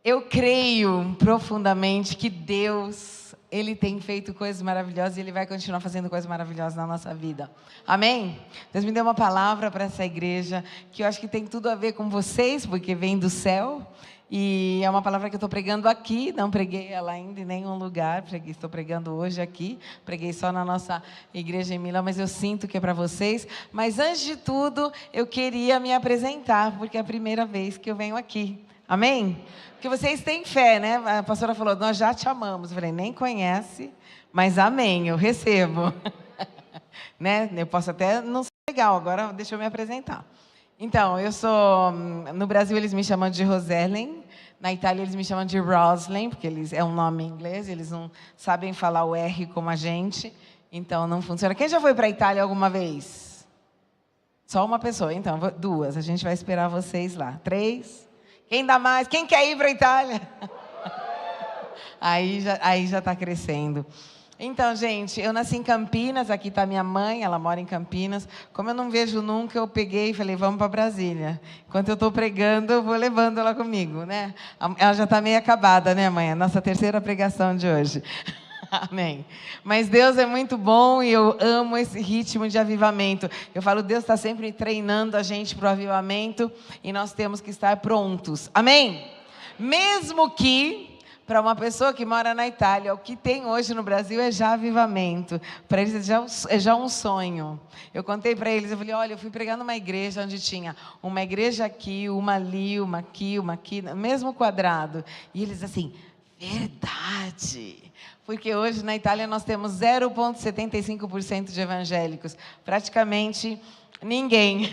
Eu creio profundamente que Deus, Ele tem feito coisas maravilhosas e Ele vai continuar fazendo coisas maravilhosas na nossa vida. Amém? Deus me deu uma palavra para essa igreja que eu acho que tem tudo a ver com vocês, porque vem do céu. E é uma palavra que eu estou pregando aqui, não preguei ela ainda em nenhum lugar, estou pregando hoje aqui, preguei só na nossa igreja em Milão, mas eu sinto que é para vocês. Mas antes de tudo, eu queria me apresentar, porque é a primeira vez que eu venho aqui. Amém? Porque vocês têm fé, né? A pastora falou, nós já te amamos. Eu falei, nem conhece, mas amém, eu recebo. Né? Eu posso até não ser legal, agora deixa eu me apresentar. Então, eu sou... No Brasil eles me chamam de Rosellen, na Itália eles me chamam de Roslyn, porque é um nome em inglês, eles não sabem falar o R como a gente, então não funciona. Quem já foi para a Itália alguma vez? Só uma pessoa, então, duas, a gente vai esperar vocês lá. 3... Quem dá mais? Quem quer ir para a Itália? Aí já está crescendo. Então, gente, eu nasci em Campinas, aqui está minha mãe, ela mora em Campinas. Como eu não vejo nunca, eu peguei e falei, vamos para Brasília. Enquanto eu estou pregando, eu vou levando ela comigo, né? Ela já está meio acabada, né, mãe? A nossa terceira pregação de hoje. Amém. Mas Deus é muito bom e eu amo esse ritmo de avivamento. Eu falo, Deus está sempre treinando a gente para o avivamento e nós temos que estar prontos. Amém? Mesmo que, para uma pessoa que mora na Itália, o que tem hoje no Brasil é já avivamento. Para eles é já um sonho. Eu contei para eles, eu falei, olha, eu fui pregar numa igreja onde tinha uma igreja aqui, uma ali, uma aqui, no mesmo quadrado. E eles assim, verdade. Porque hoje na Itália nós temos 0,75% de evangélicos. Praticamente ninguém.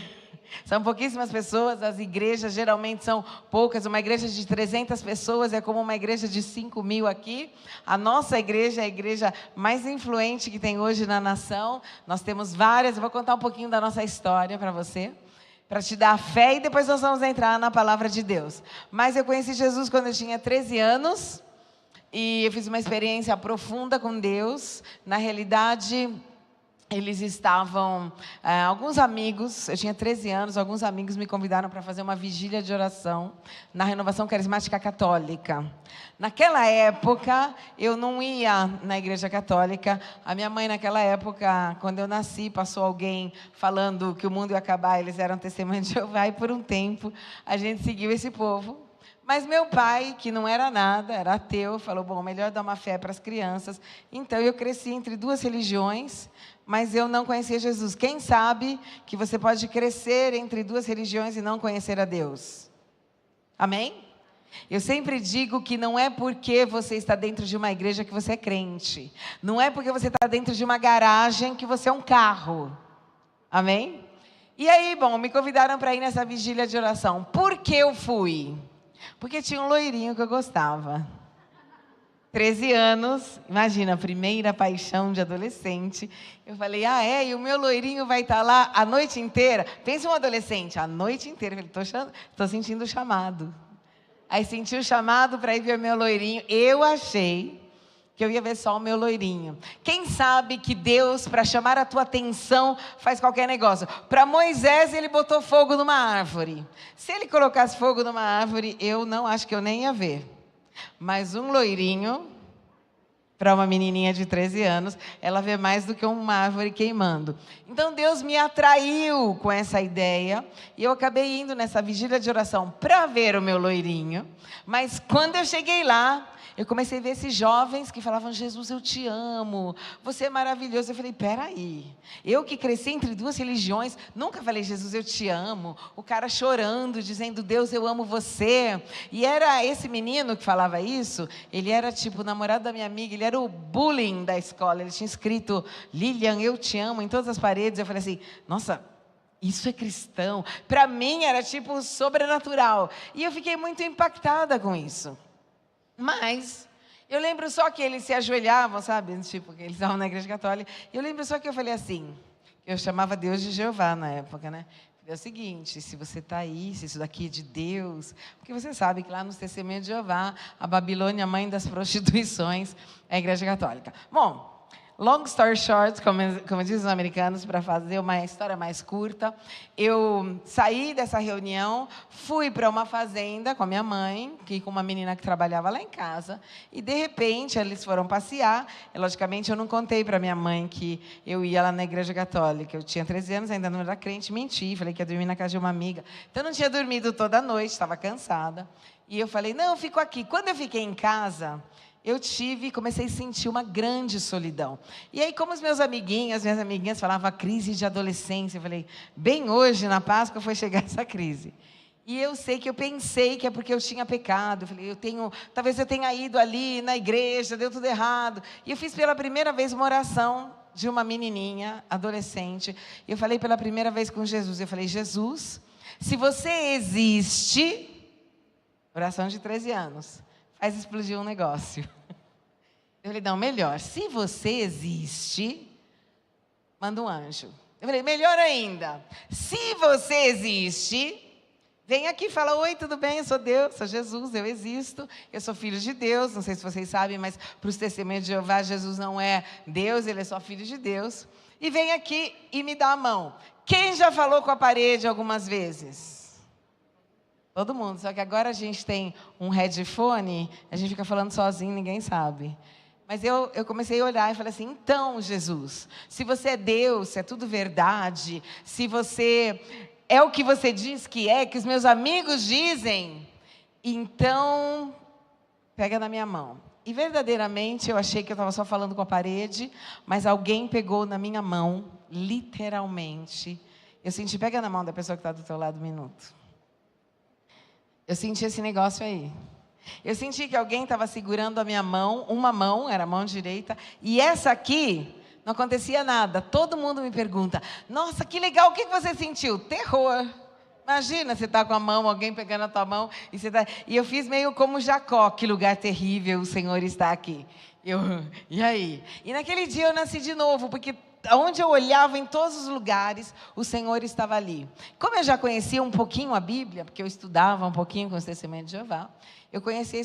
São pouquíssimas pessoas, as igrejas geralmente são poucas. Uma igreja de 300 pessoas é como uma igreja de 5.000 aqui. A nossa igreja é a igreja mais influente que tem hoje na nação. Nós temos várias, eu vou contar um pouquinho da nossa história para você, para te dar fé e depois nós vamos entrar na palavra de Deus. Mas eu conheci Jesus quando eu tinha 13 anos. E eu fiz uma experiência profunda com Deus. Na realidade, eles estavam... alguns amigos, eu tinha 13 anos, alguns amigos me convidaram para fazer uma vigília de oração na Renovação Carismática Católica. Naquela época, eu não ia na igreja católica. A minha mãe, naquela época, quando eu nasci, passou alguém falando que o mundo ia acabar, eles eram testemunhas de Jeová, e por um tempo a gente seguiu esse povo. Mas meu pai, que não era nada, era ateu, falou, bom, melhor dar uma fé para as crianças. Então, eu cresci entre duas religiões, mas eu não conhecia Jesus. Quem sabe que você pode crescer entre duas religiões e não conhecer a Deus? Amém? Eu sempre digo que não é porque você está dentro de uma igreja que você é crente. Não é porque você está dentro de uma garagem que você é um carro. Amém? E aí, bom, me convidaram para ir nessa vigília de oração. Por que eu fui? Porque tinha um loirinho que eu gostava. 13 anos, imagina, a primeira paixão de adolescente. Eu falei, e o meu loirinho vai estar lá a noite inteira? Pensa um adolescente, a noite inteira. Eu falei, estou sentindo o chamado. Aí senti o chamado para ir ver o meu loirinho. Eu achei que eu ia ver só o meu loirinho. Quem sabe que Deus, para chamar a tua atenção, faz qualquer negócio. Para Moisés, ele botou fogo numa árvore. Se ele colocasse fogo numa árvore, eu não acho que eu nem ia ver. Mas um loirinho, para uma menininha de 13 anos, ela vê mais do que uma árvore queimando. Então Deus me atraiu com essa ideia, e eu acabei indo nessa vigília de oração para ver o meu loirinho. Mas quando eu cheguei lá, eu comecei a ver esses jovens que falavam, Jesus, eu te amo, você é maravilhoso. Eu falei, peraí, eu que cresci entre duas religiões, nunca falei, Jesus, eu te amo. O cara chorando, dizendo, Deus, eu amo você. E era esse menino que falava isso, ele era tipo o namorado da minha amiga, ele era o bullying da escola. Ele tinha escrito, Lilian, eu te amo, em todas as paredes. Eu falei assim, nossa, isso é cristão. Para mim era tipo sobrenatural. E eu fiquei muito impactada com isso. Mas eu lembro só que eles se ajoelhavam, sabe? Tipo, que eles estavam na igreja católica. E eu lembro só que eu falei assim, eu chamava Deus de Jeová na época, né? É o seguinte, se você está aí, se isso daqui é de Deus, porque você sabe que lá nos Testemunhos de Jeová, a Babilônia, a mãe das prostituições, é a igreja católica. Bom, long story short, como dizem os americanos, para fazer uma história mais curta, eu saí dessa reunião, fui para uma fazenda com a minha mãe, com uma menina que trabalhava lá em casa, e de repente eles foram passear. E, logicamente, eu não contei para minha mãe que eu ia lá na igreja católica. Eu tinha 13 anos, ainda não era crente, menti, falei que ia dormir na casa de uma amiga. Então, eu não tinha dormido toda a noite, estava cansada. E eu falei, não, eu fico aqui. Quando eu fiquei em casa, comecei a sentir uma grande solidão. E aí, como os meus amiguinhos, as minhas amiguinhas falavam crise de adolescência, eu falei, bem hoje, na Páscoa, foi chegar essa crise. E eu sei que eu pensei que é porque eu tinha pecado. Eu falei, talvez eu tenha ido ali na igreja, deu tudo errado. E eu fiz pela primeira vez uma oração de uma menininha, adolescente. E eu falei pela primeira vez com Jesus. Eu falei, Jesus, se você existe, oração de 13 anos, faz explodir um negócio. Eu falei, não, melhor, se você existe, manda um anjo. Eu falei, melhor ainda, se você existe, vem aqui e fala, oi, tudo bem? Eu sou Deus, sou Jesus, eu existo, eu sou filho de Deus. Não sei se vocês sabem, mas para os testemunhos de Jeová, Jesus não é Deus, ele é só filho de Deus. E vem aqui e me dá a mão. Quem já falou com a parede algumas vezes? Todo mundo, só que agora a gente tem um headphone, a gente fica falando sozinho, ninguém sabe. Mas eu comecei a olhar e falei assim, então, Jesus, se você é Deus, se é tudo verdade, se você é o que você diz que os meus amigos dizem, então, pega na minha mão. E verdadeiramente eu achei que eu estava só falando com a parede, mas alguém pegou na minha mão, literalmente. Eu senti, pega na mão da pessoa que está do teu lado um minuto. Eu senti esse negócio aí. Eu senti que alguém estava segurando a minha mão, uma mão, era a mão direita, e essa aqui, não acontecia nada. Todo mundo me pergunta, nossa, que legal, o que você sentiu? Terror. Imagina, você está com a mão, alguém pegando a tua mão, e eu fiz meio como Jacó, que lugar terrível, o Senhor está aqui. E aí? E naquele dia eu nasci de novo, porque onde eu olhava em todos os lugares, o Senhor estava ali. Como eu já conhecia um pouquinho a Bíblia, porque eu estudava um pouquinho com os testemunhos de Jeová, eu conheci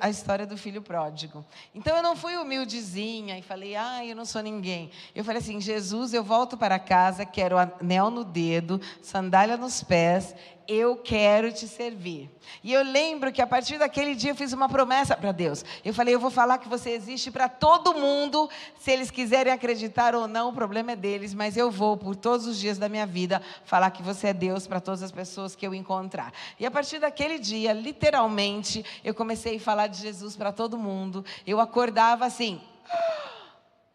a história do filho pródigo. Então eu não fui humildezinha e falei, eu não sou ninguém. Eu falei assim, Jesus, eu volto para casa, quero anel no dedo, sandália nos pés, eu quero te servir. E eu lembro que a partir daquele dia eu fiz uma promessa para Deus. Eu falei, eu vou falar que você existe para todo mundo, se eles quiserem acreditar ou não, o problema é deles, mas eu vou, por todos os dias da minha vida, falar que você é Deus para todas as pessoas que eu encontrar. E a partir daquele dia, literalmente, eu comecei a falar de Jesus para todo mundo. Eu acordava assim,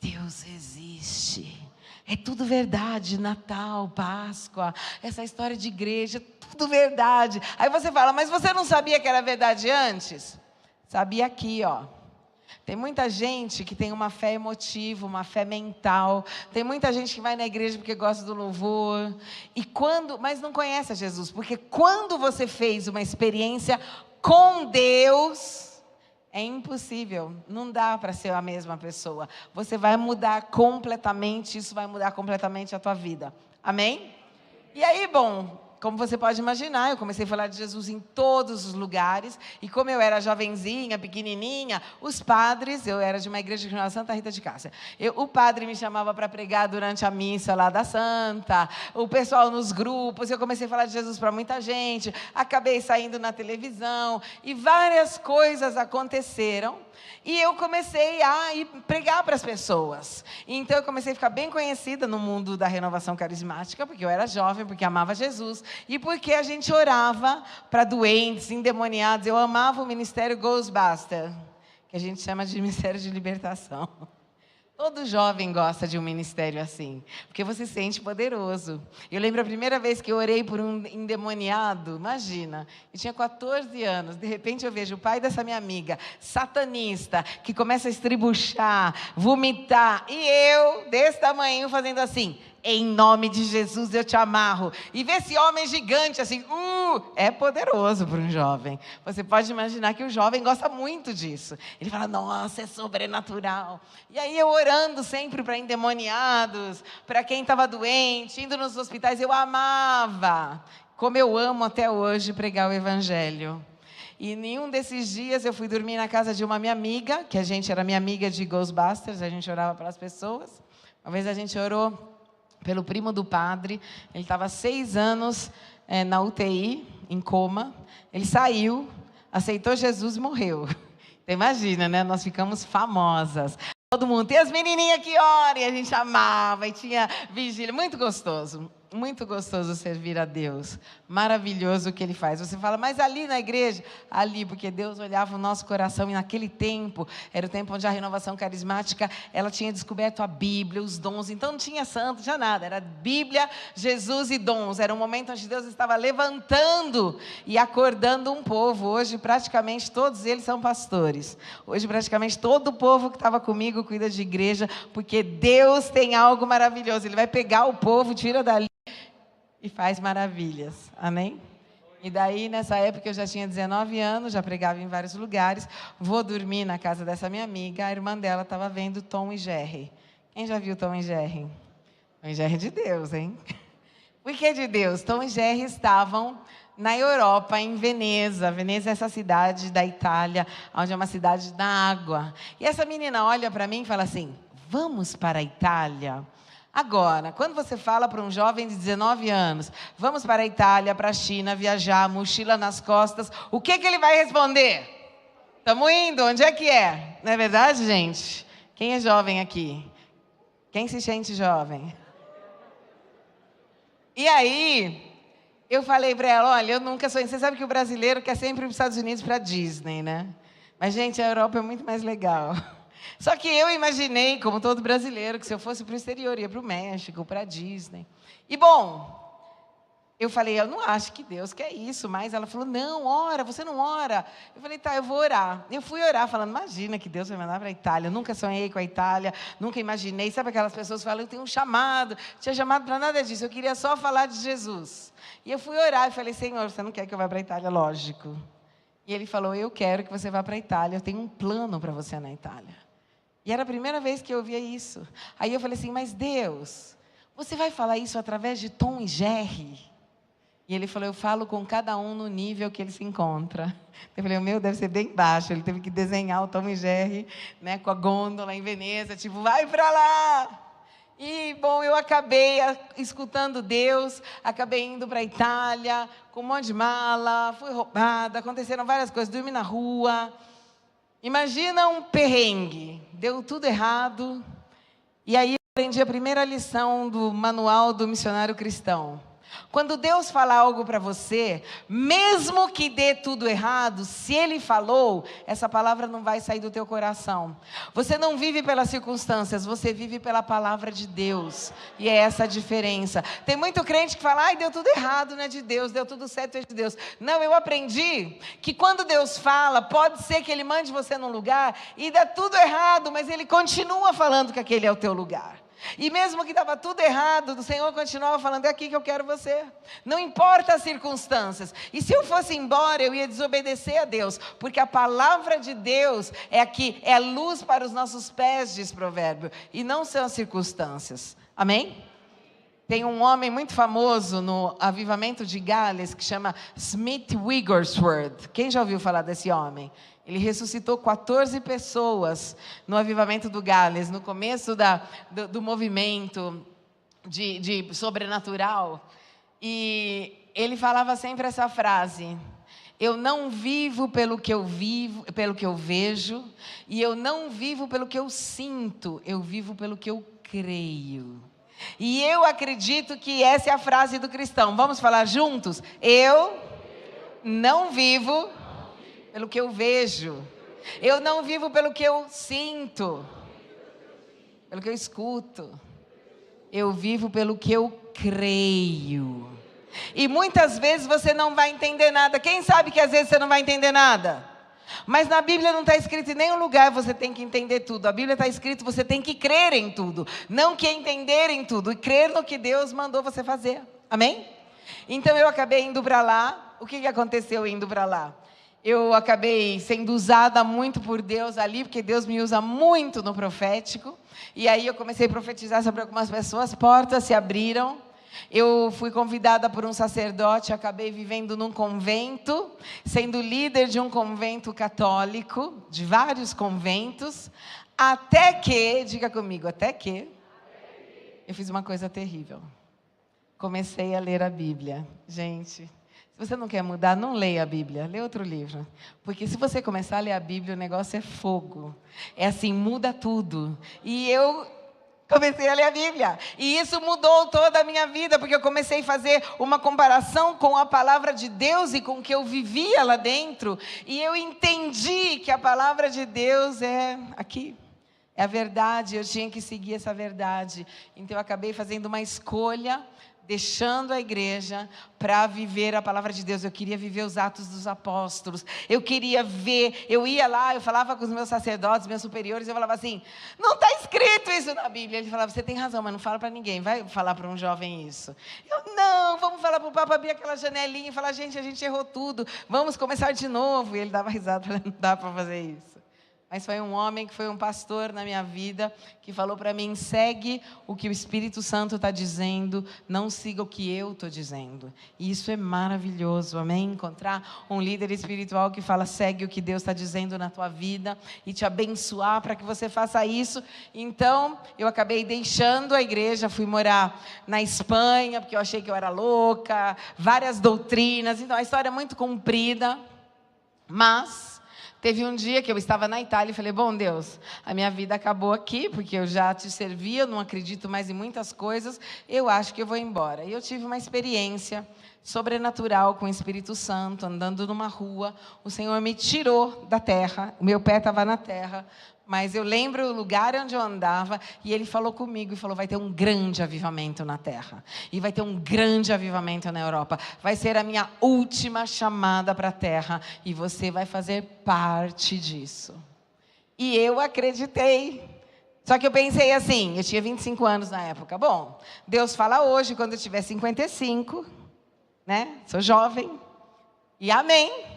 Deus existe. É tudo verdade, Natal, Páscoa, essa história de igreja, tudo verdade. Aí você fala, mas você não sabia que era verdade antes? Sabia aqui, ó. Tem muita gente que tem uma fé emotiva, uma fé mental. Tem muita gente que vai na igreja porque gosta do louvor. Mas não conhece a Jesus. Porque quando você fez uma experiência com Deus, é impossível, não dá para ser a mesma pessoa. Você vai mudar completamente, isso vai mudar completamente a tua vida. Amém? E aí, bom, como você pode imaginar, eu comecei a falar de Jesus em todos os lugares. E como eu era jovenzinha, pequenininha, os padres, eu era de uma igreja chamada Santa Rita de Cássia. O padre me chamava para pregar durante a missa lá da Santa. O pessoal nos grupos, eu comecei a falar de Jesus para muita gente. Acabei saindo na televisão. E várias coisas aconteceram. E eu comecei a pregar para as pessoas. Então, eu comecei a ficar bem conhecida no mundo da renovação carismática, porque eu era jovem, porque amava Jesus, e porque a gente orava para doentes, endemoniados. Eu amava o ministério Ghostbuster, que a gente chama de ministério de libertação. Todo jovem gosta de um ministério assim, porque você se sente poderoso. Eu lembro a primeira vez que eu orei por um endemoniado, imagina, eu tinha 14 anos, de repente eu vejo o pai dessa minha amiga, satanista, que começa a estribuchar, vomitar, e eu, desse tamanho, fazendo assim, em nome de Jesus eu te amarro. E ver esse homem gigante assim, é poderoso para um jovem. Você pode imaginar que o jovem gosta muito disso. Ele fala, nossa, é sobrenatural. E aí eu orando sempre para endemoniados, para quem estava doente, indo nos hospitais, eu amava, como eu amo até hoje, pregar o evangelho. E em um desses dias eu fui dormir na casa de uma minha amiga, que a gente era minha amiga de Ghostbusters, a gente orava pelas pessoas. Uma vez a gente orou pelo primo do padre, ele estava 6 anos na UTI, em coma. Ele saiu, aceitou Jesus e morreu. Então, imagina, né? Nós ficamos famosas. Todo mundo, tem as menininhas que oram, e a gente amava, e tinha vigília. Muito gostoso servir a Deus. Maravilhoso o que Ele faz. Você fala, mas ali na igreja? Ali, porque Deus olhava o nosso coração, e naquele tempo, era o tempo onde a renovação carismática, ela tinha descoberto a Bíblia, os dons, então não tinha santo, não tinha nada, era Bíblia, Jesus e dons. Era um momento onde Deus estava levantando e acordando um povo. Hoje, praticamente, todos eles são pastores. Hoje, praticamente, todo o povo que estava comigo cuida de igreja, porque Deus tem algo maravilhoso. Ele vai pegar o povo, tira dali e faz maravilhas. Amém? E daí, nessa época, eu já tinha 19 anos, já pregava em vários lugares. Vou dormir na casa dessa minha amiga. A irmã dela estava vendo Tom e Jerry. Quem já viu Tom e Jerry? Tom e Jerry é de Deus, hein? Por que de Deus? Tom e Jerry estavam na Europa, em Veneza. Veneza é essa cidade da Itália, onde é uma cidade da água. E essa menina olha para mim e fala assim, vamos para a Itália? Agora, quando você fala para um jovem de 19 anos, vamos para a Itália, para a China, viajar, mochila nas costas, o que ele vai responder? Estamos indo, onde é que é? Não é verdade, gente? Quem é jovem aqui? Quem se sente jovem? E aí, eu falei para ela, olha, eu nunca sonhei. Você sabe que o brasileiro quer sempre ir para os Estados Unidos, para a Disney, né? Mas, gente, a Europa é muito mais legal. Só que eu imaginei, como todo brasileiro, que se eu fosse para o exterior, ia para o México, para a Disney. E, bom, eu falei, eu não acho que Deus quer isso, mas ela falou, não, ora, você não ora. Eu falei, tá, eu vou orar. Eu fui orar, falando, imagina que Deus vai mandar para a Itália. Eu nunca sonhei com a Itália, nunca imaginei. Sabe aquelas pessoas que falam, eu tenho um chamado. Não tinha chamado para nada disso, eu queria só falar de Jesus. E eu fui orar e falei, Senhor, você não quer que eu vá para a Itália? Lógico. E Ele falou, eu quero que você vá para a Itália, eu tenho um plano para você na Itália. E era a primeira vez que eu ouvia isso. Aí eu falei assim, mas Deus, você vai falar isso através de Tom e Jerry? E Ele falou, eu falo com cada um no nível que ele se encontra. Eu falei, o meu deve ser bem baixo. Ele teve que desenhar o Tom e Jerry, né, com a gôndola em Veneza, tipo, vai para lá. E, bom, eu acabei escutando Deus, acabei indo para a Itália, com um monte de mala, fui roubada, aconteceram várias coisas, dormi na rua. Imagina um perrengue, deu tudo errado. E aí eu aprendi a primeira lição do manual do missionário cristão. Quando Deus fala algo para você, mesmo que dê tudo errado, se Ele falou, essa palavra não vai sair do teu coração. Você não vive pelas circunstâncias, você vive pela palavra de Deus. E é essa a diferença. Tem muito crente que fala, ai, deu tudo errado, não é de Deus, deu tudo certo, é de Deus. Não, eu aprendi que quando Deus fala, pode ser que Ele mande você num lugar e dá tudo errado, mas Ele continua falando que aquele é o teu lugar. E mesmo que estava tudo errado, o Senhor continuava falando, é aqui que eu quero você. Não importa as circunstâncias. E se eu fosse embora, eu ia desobedecer a Deus. Porque a palavra de Deus é aqui, é luz para os nossos pés, diz Provérbio. E não são as circunstâncias. Amém? Tem um homem muito famoso no avivamento de Gales, que chama Smith Wigglesworth. Quem já ouviu falar desse homem? Ele ressuscitou 14 pessoas no avivamento do Gales, no começo do movimento de sobrenatural. E ele falava sempre essa frase, eu não vivo pelo que eu vivo, pelo que eu vejo, e eu não vivo pelo que eu sinto, eu vivo pelo que eu creio. E eu acredito que essa é a frase do cristão. Vamos falar juntos? Eu não vivo pelo que eu vejo. Eu não vivo pelo que eu sinto, pelo que eu escuto. Eu vivo pelo que eu creio. E muitas vezes você não vai entender nada. Quem sabe que às vezes você não vai entender nada? Mas na Bíblia não está escrito em nenhum lugar você tem que entender tudo. A Bíblia está escrito você tem que crer em tudo. Não que entender em tudo. E crer no que Deus mandou você fazer. Amém? Então eu acabei indo para lá. O que aconteceu indo para lá? Eu acabei sendo usada muito por Deus ali, porque Deus me usa muito no profético. E aí eu comecei a profetizar sobre algumas pessoas, portas se abriram. Eu fui convidada por um sacerdote, acabei vivendo num convento, sendo líder de um convento católico, de vários conventos, até que, diga comigo, até que eu fiz uma coisa terrível. Comecei a ler a Bíblia. Gente, se você não quer mudar, não leia a Bíblia, lê outro livro. Porque se você começar a ler a Bíblia, o negócio é fogo. É assim, muda tudo. E eu comecei a ler a Bíblia. E isso mudou toda a minha vida, porque eu comecei a fazer uma comparação com a palavra de Deus e com o que eu vivia lá dentro. E eu entendi que a palavra de Deus é aqui. É a verdade, eu tinha que seguir essa verdade. Então eu acabei fazendo uma escolha, deixando a igreja para viver a palavra de Deus. Eu queria viver os Atos dos Apóstolos. Eu queria ver, eu ia lá, eu falava com os meus sacerdotes, meus superiores, eu falava assim, não está escrito isso na Bíblia. Ele falava, você tem razão, mas não fala para ninguém, vai falar para um jovem isso. Eu, não, vamos falar para o Papa abrir aquela janelinha e falar, gente, a gente errou tudo, vamos começar de novo. E ele dava risada, falando, não dá para fazer isso. Mas foi um homem que foi um pastor na minha vida, que falou para mim, segue o que o Espírito Santo está dizendo, não siga o que eu estou dizendo. E isso é maravilhoso, amém? Encontrar um líder espiritual que fala, segue o que Deus está dizendo na tua vida e te abençoar para que você faça isso. Então, eu acabei deixando a igreja, fui morar na Espanha, porque eu achei que eu era louca, várias doutrinas, então a história é muito comprida, mas teve um dia que eu estava na Itália e falei, bom Deus, a minha vida acabou aqui, porque eu já te servi, eu não acredito mais em muitas coisas, eu acho que eu vou embora. E eu tive uma experiência sobrenatural com o Espírito Santo, andando numa rua, o Senhor me tirou da terra, o meu pé estava na terra, mas eu lembro o lugar onde eu andava, e Ele falou comigo, e falou, vai ter um grande avivamento na terra, e vai ter um grande avivamento na Europa, vai ser a minha última chamada para a terra, e você vai fazer parte disso. E eu acreditei. Só que eu pensei assim, eu tinha 25 anos na época, bom, Deus fala hoje, quando eu tiver 55, né, sou jovem, e amém.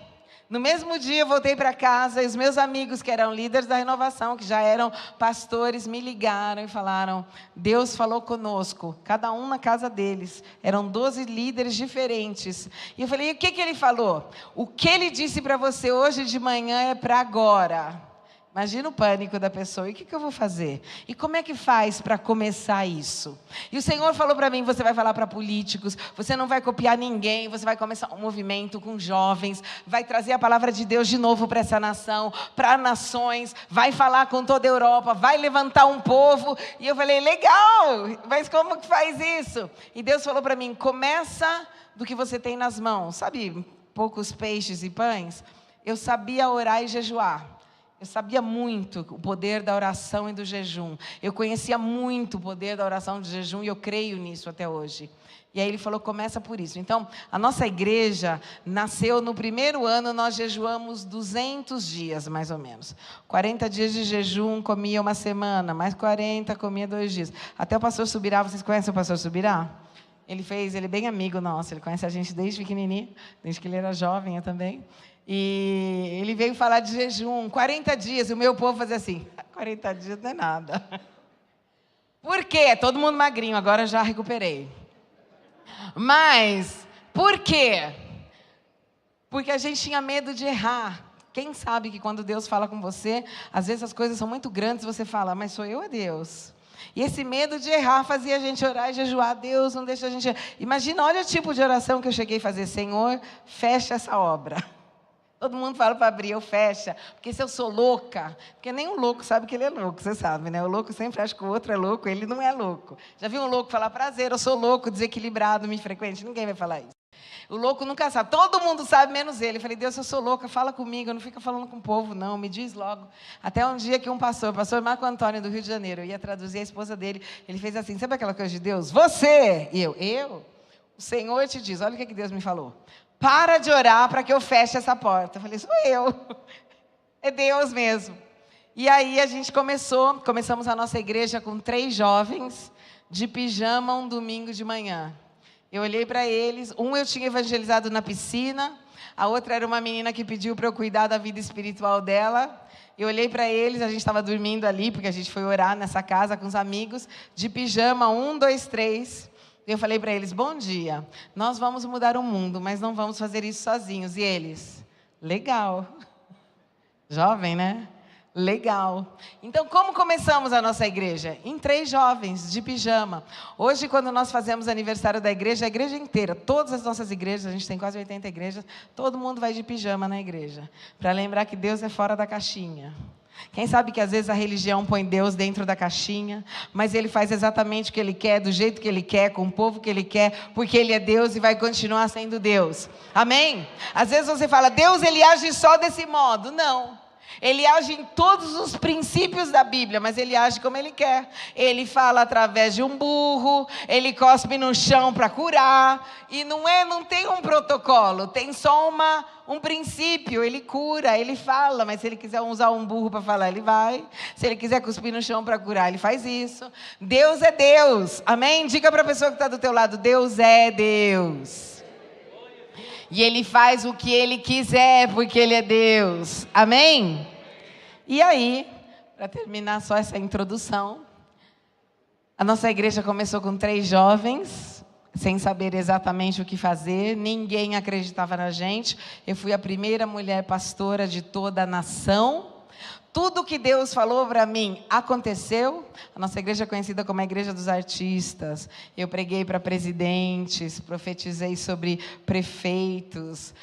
No mesmo dia eu voltei para casa e os meus amigos que eram líderes da renovação, que já eram pastores, me ligaram e falaram, Deus falou conosco, cada um na casa deles, eram 12 líderes diferentes. E eu falei, e o que Ele falou? O que Ele disse para você hoje de manhã é para agora. Imagina o pânico da pessoa, e o que eu vou fazer? E como é que faz para começar isso? E o Senhor falou para mim, você vai falar para políticos, você não vai copiar ninguém, você vai começar um movimento com jovens, vai trazer a palavra de Deus de novo para essa nação, para nações, vai falar com toda a Europa, vai levantar um povo. E eu falei, legal, mas como que faz isso? E Deus falou para mim, começa do que você tem nas mãos, sabe, poucos peixes e pães? Eu sabia orar e jejuar. Eu sabia muito o poder da oração e do jejum. Eu conhecia muito o poder da oração e do jejum e eu creio nisso até hoje. E aí Ele falou, começa por isso. Então, a nossa igreja nasceu no primeiro ano, nós jejuamos 200 dias, mais ou menos. 40 dias de jejum, comia uma semana, mais 40, comia 2 dias. Até o pastor Subirá, vocês conhecem o pastor Subirá? Ele é bem amigo nosso, ele conhece a gente desde pequenininho, desde que ele era jovem, eu também. E ele veio falar de jejum, 40 dias, e o meu povo fazia assim, 40 dias não é nada. Por quê? Todo mundo magrinho, agora já recuperei. Mas, por quê? Porque a gente tinha medo de errar. Quem sabe que quando Deus fala com você, às vezes as coisas são muito grandes, você fala, mas sou eu ou Deus? E esse medo de errar fazia a gente orar e jejuar. Deus não deixa a gente... Imagina, olha o tipo de oração que eu cheguei a fazer. Senhor, fecha essa obra. Todo mundo fala para abrir, eu fecho. Porque se eu sou louca... Porque nem um louco sabe que ele é louco, você sabe, né? O louco sempre acha que o outro é louco, ele não é louco. Já viu um louco falar prazer, eu sou louco, desequilibrado, me frequente? Ninguém vai falar isso. O louco nunca sabe, todo mundo sabe, menos ele. Eu falei, Deus, eu sou louca, fala comigo, não fica falando com o povo, não, me diz logo. Até um dia que um pastor Marco Antônio, do Rio de Janeiro, eu ia traduzir a esposa dele, ele fez assim, sabe aquela coisa de Deus? Você! E eu? O Senhor te diz, olha o que Deus me falou. Para de orar para que eu feche essa porta. Eu falei, sou eu. É Deus mesmo. E aí a gente começamos a nossa igreja com 3 jovens, de pijama um domingo de manhã. Eu olhei para eles, eu tinha evangelizado na piscina, a outra era uma menina que pediu para eu cuidar da vida espiritual dela. Eu olhei para eles, a gente estava dormindo ali, porque a gente foi orar nessa casa com os amigos, de pijama, 1, 2, 3. Eu falei para eles, bom dia, nós vamos mudar o mundo, mas não vamos fazer isso sozinhos. E eles, legal. Jovem, né? Legal. Então, como começamos a nossa igreja? Em 3 jovens, de pijama. Hoje, quando nós fazemos aniversário da igreja, a igreja inteira, todas as nossas igrejas, a gente tem quase 80 igrejas, todo mundo vai de pijama na igreja, para lembrar que Deus é fora da caixinha. Quem sabe que às vezes a religião põe Deus dentro da caixinha, mas Ele faz exatamente o que Ele quer, do jeito que Ele quer, com o povo que Ele quer, porque Ele é Deus e vai continuar sendo Deus. Amém? Às vezes você fala, Deus Ele age só desse modo. Não. Ele age em todos os princípios da Bíblia, mas Ele age como Ele quer. Ele fala através de um burro, Ele cospe no chão para curar, e não tem um protocolo, tem só um princípio. Ele cura, Ele fala, mas se Ele quiser usar um burro para falar, Ele vai. Se Ele quiser cuspir no chão para curar, Ele faz isso. Deus é Deus, amém? Diga para a pessoa que está do teu lado, Deus é Deus. E Ele faz o que Ele quiser, porque Ele é Deus. Amém? E aí, para terminar só essa introdução, a nossa igreja começou com 3 jovens, sem saber exatamente o que fazer, ninguém acreditava na gente. Eu fui a primeira mulher pastora de toda a nação. Tudo que Deus falou para mim aconteceu. A nossa igreja é conhecida como a Igreja dos Artistas. Eu preguei para presidentes, profetizei sobre prefeitos,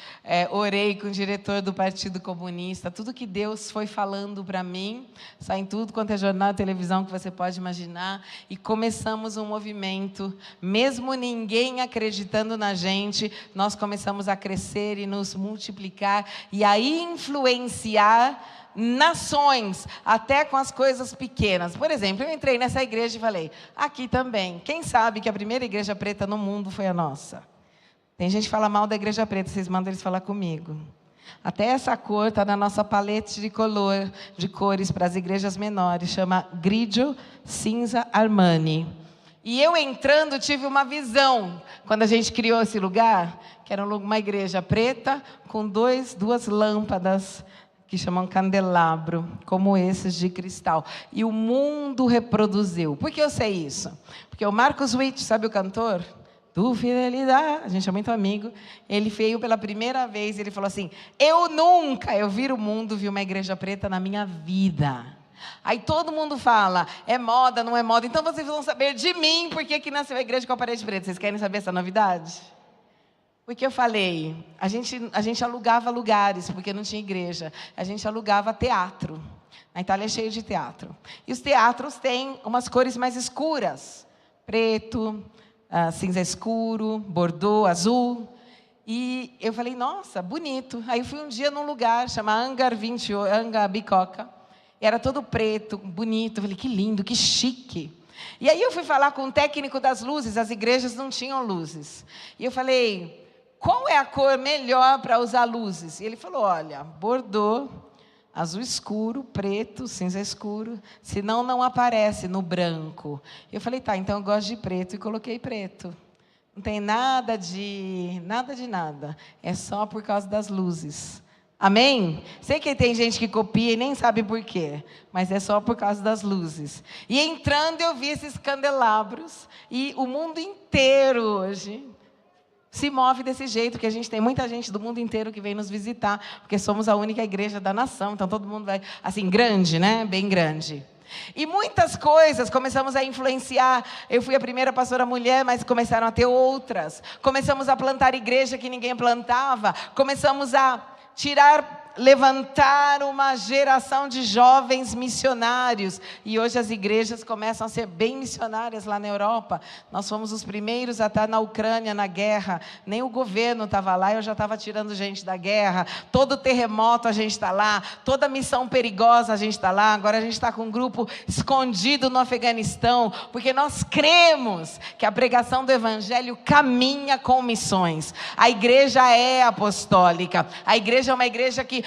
orei com o diretor do Partido Comunista. Tudo que Deus foi falando para mim, sai em tudo quanto é jornal e televisão que você pode imaginar. E começamos um movimento, mesmo ninguém acreditando na gente, nós começamos a crescer e nos multiplicar e a influenciar nações, até com as coisas pequenas. Por exemplo, eu entrei nessa igreja e falei, aqui também, quem sabe que a primeira igreja preta no mundo foi a nossa? Tem gente que fala mal da igreja preta, vocês mandam eles falar comigo. Até essa cor está na nossa palete de cores para as igrejas menores, chama Grigio Cinza Armani. E eu entrando tive uma visão, quando a gente criou esse lugar, que era uma igreja preta, com 2 lâmpadas, que chamam candelabro, como esses de cristal. E o mundo reproduziu. Por que eu sei isso? Porque o Marcos Witt, sabe o cantor? Do Fidelidade, a gente é muito amigo. Ele veio pela primeira vez, ele falou assim, eu vi o mundo, vi uma igreja preta na minha vida. Aí todo mundo fala, é moda, não é moda. Então vocês vão saber de mim, porque que nasceu a igreja com a parede preta. Vocês querem saber essa novidade? Porque eu falei, a gente alugava lugares, porque não tinha igreja. A gente alugava teatro. Na Itália é cheio de teatro. E os teatros têm umas cores mais escuras. Preto, cinza escuro, bordô, azul. E eu falei, nossa, bonito. Aí eu fui um dia num lugar, chama Hangar 28, Hangar Bicoca. Era todo preto, bonito. Eu falei, que lindo, que chique. E aí eu fui falar com o técnico das luzes, as igrejas não tinham luzes. E eu falei, qual é a cor melhor para usar luzes? E ele falou, olha, bordô, azul escuro, preto, cinza escuro, senão não aparece no branco. Eu falei, tá, então eu gosto de preto, e coloquei preto. Não tem nada de nada, é só por causa das luzes. Amém? Sei que tem gente que copia e nem sabe por quê, mas é só por causa das luzes. E entrando eu vi esses candelabros, e o mundo inteiro hoje se move desse jeito, porque a gente tem muita gente do mundo inteiro que vem nos visitar, porque somos a única igreja da nação, então todo mundo vai, assim, grande, né? Bem grande. E muitas coisas começamos a influenciar. Eu fui a primeira pastora mulher, mas começaram a ter outras. Começamos a plantar igreja que ninguém plantava. Começamos a levantar uma geração de jovens missionários. E hoje as igrejas começam a ser bem missionárias lá na Europa. Nós fomos os primeiros a estar na Ucrânia, na guerra. Nem o governo estava lá, eu já estava tirando gente da guerra. Todo terremoto a gente está lá. Toda missão perigosa a gente está lá. Agora a gente está com um grupo escondido no Afeganistão, porque nós cremos que a pregação do Evangelho caminha com missões. A igreja é apostólica. A igreja é uma igreja que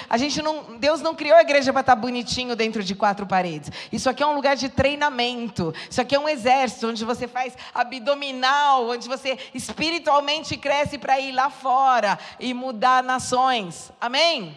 Deus não criou a igreja para estar bonitinho dentro de 4 paredes. Isso aqui é um lugar de treinamento. Isso aqui é um exército onde você faz abdominal, onde você espiritualmente cresce para ir lá fora e mudar nações. Amém?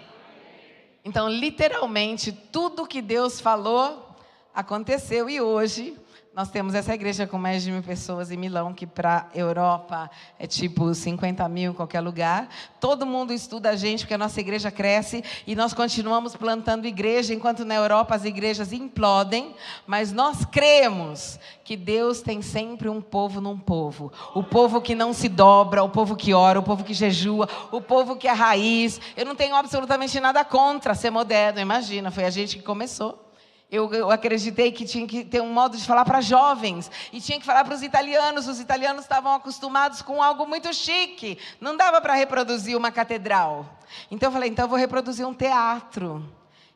Então, literalmente, tudo que Deus falou aconteceu. E hoje, Nós temos essa igreja com mais de 1.000 pessoas em Milão, que para a Europa é tipo 50 mil em qualquer lugar. Todo mundo estuda a gente, porque a nossa igreja cresce e nós continuamos plantando igreja, enquanto na Europa as igrejas implodem. Mas nós cremos que Deus tem sempre um povo num povo. O povo que não se dobra, o povo que ora, o povo que jejua, o povo que é raiz. Eu não tenho absolutamente nada contra ser moderno, imagina, foi a gente que começou. Eu acreditei que tinha que ter um modo de falar para jovens. E tinha que falar para os italianos. Os italianos estavam acostumados com algo muito chique. Não dava para reproduzir uma catedral. Então eu falei, então eu vou reproduzir um teatro.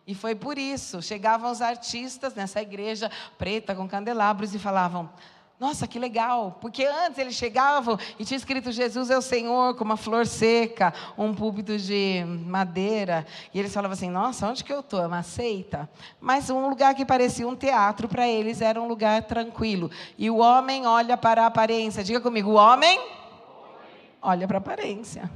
E foi por isso. Chegavam os artistas nessa igreja preta com candelabros e falavam... Nossa, que legal, porque antes eles chegavam e tinha escrito Jesus é o Senhor, com uma flor seca, um púlpito de madeira. E eles falavam assim, nossa, onde que eu estou? É uma seita? Mas um lugar que parecia um teatro, para eles era um lugar tranquilo. E o homem olha para a aparência. Diga comigo, o homem olha para a aparência.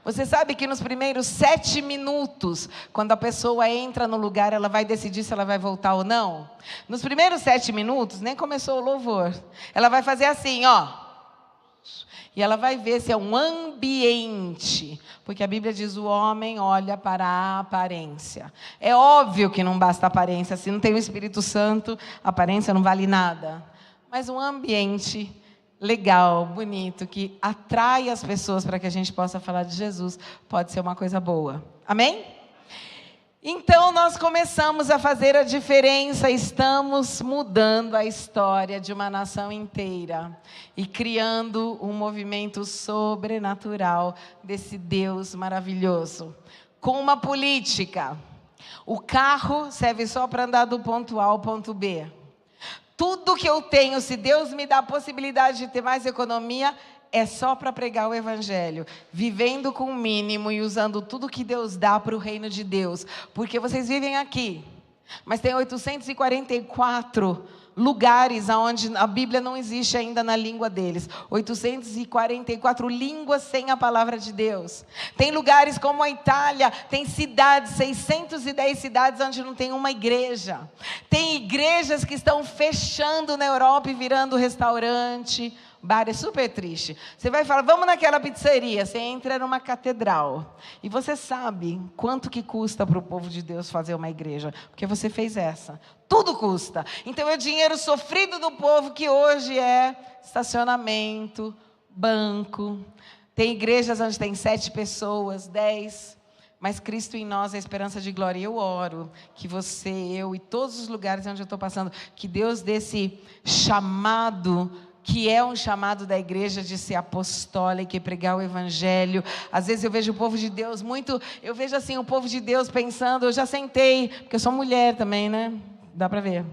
Você sabe que nos primeiros 7 minutos, quando a pessoa entra no lugar, ela vai decidir se ela vai voltar ou não? Nos primeiros 7 minutos, nem começou o louvor. Ela vai fazer assim, ó. E ela vai ver se é um ambiente. Porque a Bíblia diz, o homem olha para a aparência. É óbvio que não basta a aparência. Se não tem o Espírito Santo, a aparência não vale nada. Mas um ambiente legal, bonito, que atrai as pessoas para que a gente possa falar de Jesus, pode ser uma coisa boa. Amém? Então, nós começamos a fazer a diferença, estamos mudando a história de uma nação inteira e criando um movimento sobrenatural desse Deus maravilhoso. Com uma política, o carro serve só para andar do ponto A ao ponto B. Tudo que eu tenho, se Deus me dá a possibilidade de ter mais economia, é só para pregar o Evangelho. Vivendo com o mínimo e usando tudo que Deus dá para o reino de Deus. Porque vocês vivem aqui, mas tem 844 lugares onde a Bíblia não existe ainda na língua deles. 844 línguas sem a palavra de Deus. Tem lugares como a Itália, tem cidades, 610 cidades onde não tem uma igreja. Tem igrejas que estão fechando na Europa e virando restaurante, bar. É super triste. Você vai falar, vamos naquela pizzaria. Você entra numa catedral. E você sabe quanto que custa para o povo de Deus fazer uma igreja. Porque você fez essa. Tudo custa. Então é o dinheiro sofrido do povo que hoje é estacionamento, banco. Tem igrejas onde tem 7 pessoas, 10. Mas Cristo em nós é a esperança de glória. E eu oro que você, eu e todos os lugares onde eu estou passando, que Deus dê esse chamado, que é um chamado da igreja de ser apostólica e pregar o Evangelho. Às vezes eu vejo o povo de Deus eu vejo assim o povo de Deus pensando, eu já sentei, porque eu sou mulher também, né? Dá para ver.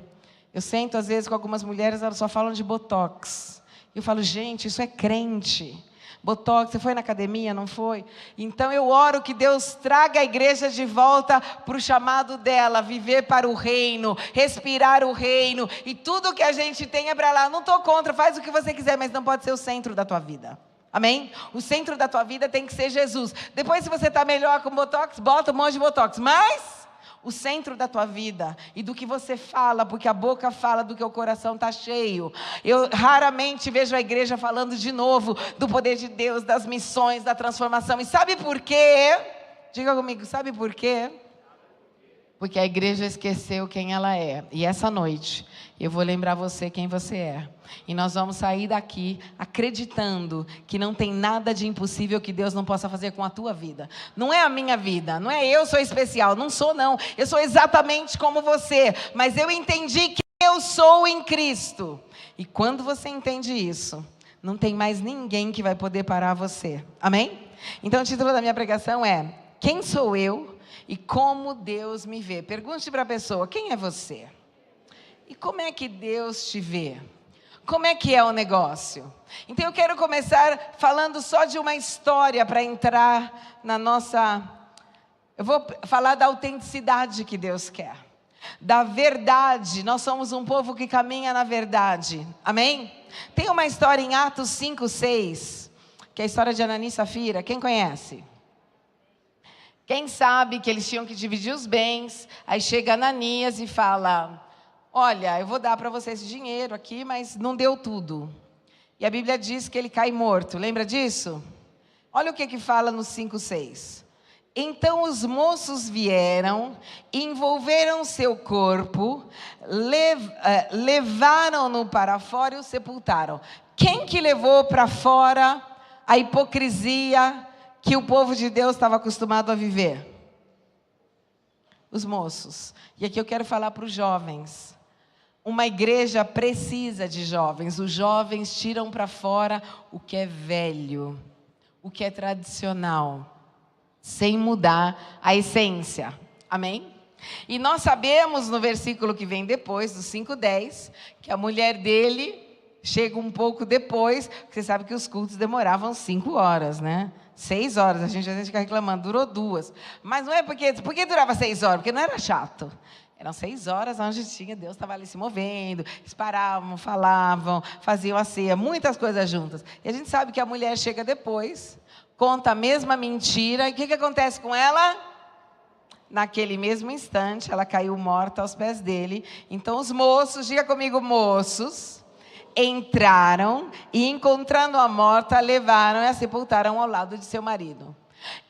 Eu sento às vezes com algumas mulheres, elas só falam de botox. Eu falo, gente, isso é crente. Botox, você foi na academia, não foi? Então eu oro que Deus traga a igreja de volta para o chamado dela, viver para o reino, respirar o reino, e tudo que a gente tem é para lá. Não estou contra, faz o que você quiser, mas não pode ser o centro da tua vida. Amém? O centro da tua vida tem que ser Jesus. Depois, se você está melhor com Botox, bota um monte de Botox, mas o centro da tua vida e do que você fala, porque a boca fala do que o coração está cheio. Eu raramente vejo a igreja falando de novo do poder de Deus, das missões, da transformação. E sabe por quê? Diga comigo, sabe por quê? Porque a igreja esqueceu quem ela é. E essa noite eu vou lembrar você quem você é. E nós vamos sair daqui acreditando que não tem nada de impossível que Deus não possa fazer com a tua vida. Não é a minha vida, não é eu sou especial, não sou não. Eu sou exatamente como você, mas eu entendi que eu sou em Cristo. E quando você entende isso, não tem mais ninguém que vai poder parar você. Amém? Então o título da minha pregação é: quem sou eu e como Deus me vê? Pergunte para a pessoa, quem é você? E como é que Deus te vê? Como é que é o negócio? Então eu quero começar falando só de uma história para entrar na nossa... Eu vou falar da autenticidade que Deus quer. Da verdade. Nós somos um povo que caminha na verdade. Amém? Tem uma história em Atos 5:6, que é a história de Ananias e Safira. Quem conhece? Quem sabe que eles tinham que dividir os bens. Aí chega Ananias e fala: olha, eu vou dar para você esse dinheiro aqui, mas não deu tudo. E a Bíblia diz que ele cai morto, lembra disso? Olha o que fala no 5:6. Então os moços vieram, envolveram seu corpo, levaram-no para fora e o sepultaram. Quem que levou para fora a hipocrisia que o povo de Deus estava acostumado a viver? Os moços. E aqui eu quero falar para os jovens. Uma igreja precisa de jovens. Os jovens tiram para fora o que é velho, o que é tradicional, sem mudar a essência. Amém? E nós sabemos no versículo que vem depois, do 5:10, que a mulher dele chega um pouco depois, porque você sabe que os cultos demoravam 5 horas, né? 6 horas, a gente fica reclamando, durou 2. Mas não é por que durava 6 horas? Porque não era chato. Eram 6 horas onde Deus estava ali se movendo, eles paravam, falavam, faziam a ceia, muitas coisas juntas. E a gente sabe que a mulher chega depois, conta a mesma mentira, e o que acontece com ela? Naquele mesmo instante, ela caiu morta aos pés dele. Então os moços, diga comigo, moços, entraram e, encontrando a morta, a levaram e a sepultaram ao lado de seu marido.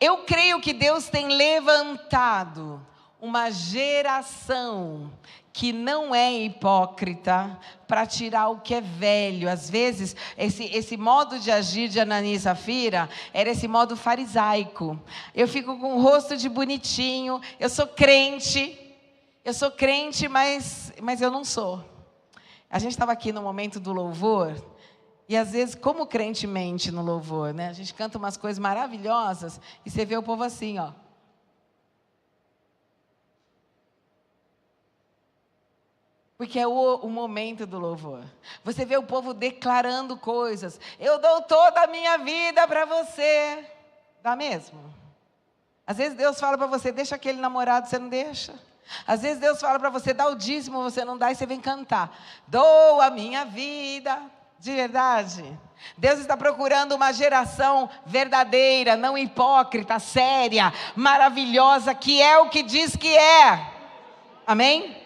Eu creio que Deus tem levantado uma geração que não é hipócrita para tirar o que é velho. Às vezes, esse modo de agir de Ananias e Safira era esse modo farisaico. Eu fico com o rosto de bonitinho, eu sou crente, mas eu não sou. A gente estava aqui no momento do louvor, e às vezes, como crente mente no louvor, né? A gente canta umas coisas maravilhosas, e você vê o povo assim, ó. Porque é o momento do louvor. Você vê o povo declarando coisas. Eu dou toda a minha vida para você. Dá mesmo? Às vezes Deus fala para você, deixa aquele namorado, você não deixa. Às vezes Deus fala para você, dá o dízimo, você não dá e você vem cantar. Dou a minha vida. De verdade. Deus está procurando uma geração verdadeira, não hipócrita, séria, maravilhosa, que é o que diz que é. Amém?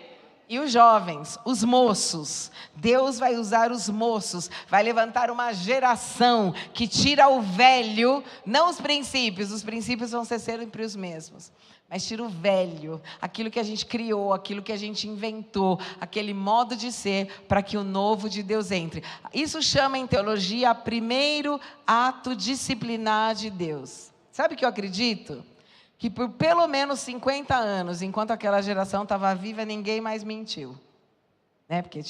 E os jovens, os moços, Deus vai usar os moços, vai levantar uma geração que tira o velho, não os princípios vão ser sempre os mesmos, mas tira o velho, aquilo que a gente criou, aquilo que a gente inventou, aquele modo de ser, para que o novo de Deus entre. Isso chama em teologia primeiro ato disciplinar de Deus. Sabe o que eu acredito? Que por pelo menos 50 anos, enquanto aquela geração estava viva, ninguém mais mentiu. Né? Porque,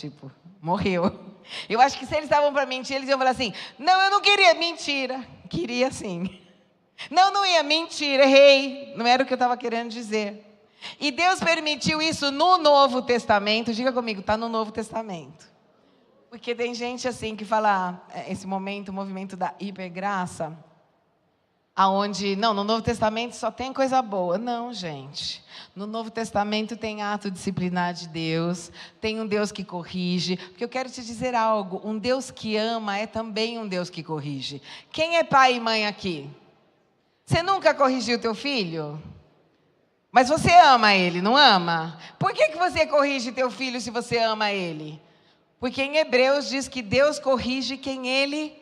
morreu. Eu acho que se eles estavam para mentir, eles iam falar assim, não, eu não queria, mentira. Queria sim. Não ia, mentira, errei. Não era o que eu estava querendo dizer. E Deus permitiu isso no Novo Testamento. Diga comigo, está no Novo Testamento. Porque tem gente assim que fala, esse momento, o movimento da hipergraça, aonde, não, no Novo Testamento só tem coisa boa. Não, gente. No Novo Testamento tem ato disciplinar de Deus, tem um Deus que corrige. Porque eu quero te dizer algo, um Deus que ama é também um Deus que corrige. Quem é pai e mãe aqui? Você nunca corrigiu teu filho? Mas você ama ele, não ama? Por que você corrige teu filho se você ama ele? Porque em Hebreus diz que Deus corrige quem ele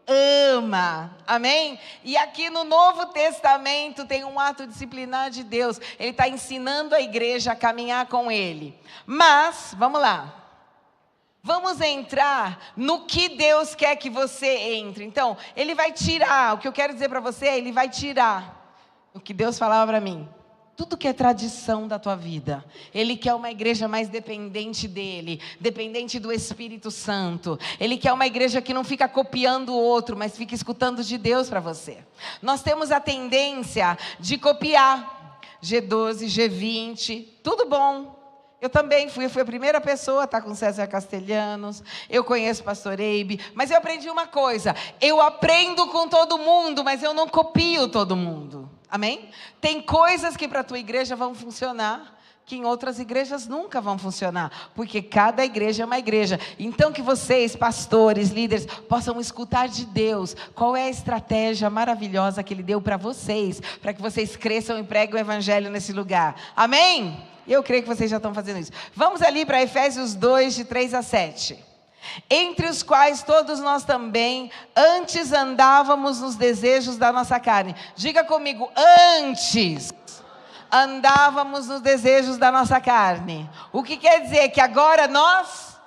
ama, amém? E aqui no Novo Testamento tem um ato disciplinar de Deus. Ele está ensinando a igreja a caminhar com ele. Mas, vamos lá. Vamos entrar no que Deus quer que você entre. Então, Ele vai tirar, o que eu quero dizer para você é, Ele vai tirar o que Deus falava para mim. Tudo que é tradição da tua vida. Ele quer uma igreja mais dependente dEle, dependente do Espírito Santo. Ele quer uma igreja que não fica copiando o outro, mas fica escutando de Deus para você. Nós temos a tendência de copiar G12, G20, tudo bom. Eu também fui a primeira pessoa a estar com César Castelhanos, eu conheço o pastor Eibe, mas eu aprendi uma coisa, eu aprendo com todo mundo, mas eu não copio todo mundo, amém? Tem coisas que para a tua igreja vão funcionar, que em outras igrejas nunca vão funcionar, porque cada igreja é uma igreja. Então que vocês, pastores, líderes, possam escutar de Deus qual é a estratégia maravilhosa que Ele deu para vocês, para que vocês cresçam e preguem o evangelho nesse lugar. Amém? Eu creio que vocês já estão fazendo isso. Vamos ali para Efésios 2, de 3 a 7. Entre os quais todos nós também antes andávamos nos desejos da nossa carne. Diga comigo, antes andávamos nos desejos da nossa carne. O que quer dizer? Que agora nós,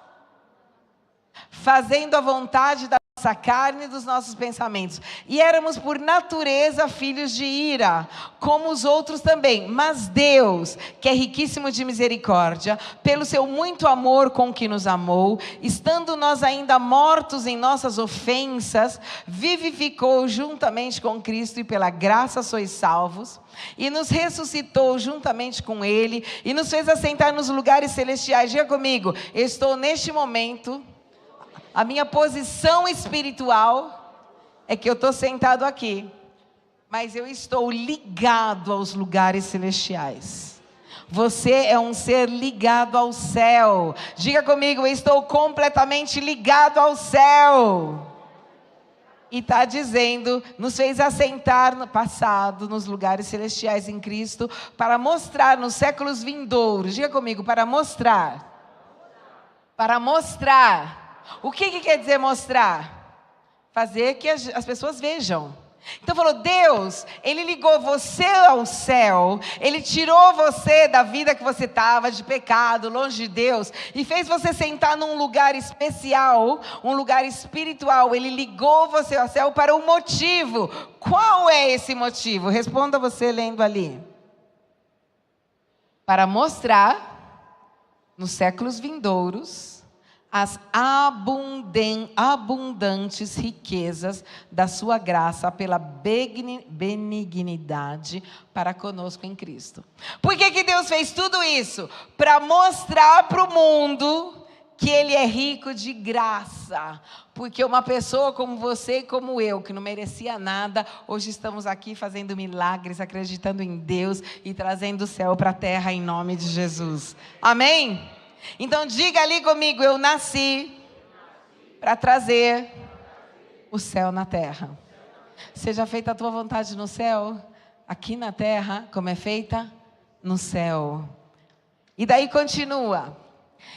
fazendo a vontade da nossa carne e dos nossos pensamentos. E éramos por natureza filhos de ira, como os outros também. Mas Deus, que é riquíssimo de misericórdia, pelo seu muito amor com que nos amou, estando nós ainda mortos em nossas ofensas, vivificou juntamente com Cristo, e pela graça sois salvos. E nos ressuscitou juntamente com Ele, e nos fez assentar nos lugares celestiais. Diga comigo, eu estou neste momento, a minha posição espiritual é que eu estou sentado aqui, mas eu estou ligado aos lugares celestiais. Você é um ser ligado ao céu. Diga comigo, eu estou completamente ligado ao céu. E está dizendo, nos fez assentar no passado, nos lugares celestiais em Cristo, para mostrar nos séculos vindouros. Diga comigo, para mostrar. Para mostrar. O que quer dizer mostrar? Fazer que as pessoas vejam. Então falou, Deus, Ele ligou você ao céu, Ele tirou você da vida que você estava, de pecado, longe de Deus, e fez você sentar num lugar especial, um lugar espiritual. Ele ligou você ao céu para um motivo. Qual é esse motivo? Responda você lendo ali. Para mostrar, nos séculos vindouros, as abundantes riquezas da sua graça pela benignidade para conosco em Cristo. Por que Deus fez tudo isso? Para mostrar para o mundo que Ele é rico de graça. Porque uma pessoa como você e como eu, que não merecia nada, hoje estamos aqui fazendo milagres, acreditando em Deus e trazendo o céu para a terra em nome de Jesus. Amém? Então diga ali comigo, eu nasci para trazer o céu na terra. Seja feita a tua vontade no céu, aqui na terra, como é feita no céu. E daí continua.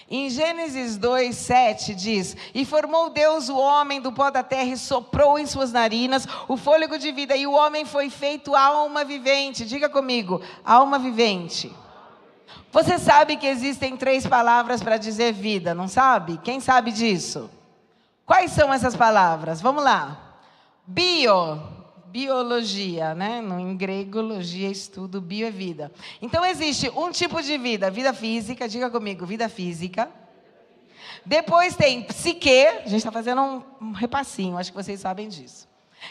Em Gênesis 2, 7 diz, e formou Deus o homem do pó da terra e soprou em suas narinas o fôlego de vida, e o homem foi feito alma vivente. Diga comigo, alma vivente. Você sabe que existem 3 palavras para dizer vida, não sabe? Quem sabe disso? Quais são essas palavras? Vamos lá. Biologia, né? Em grego, logia é estudo, bio é vida. Então existe um tipo de vida, vida física, diga comigo, vida física. Depois tem psique, a gente está fazendo um repassinho, acho que vocês sabem disso.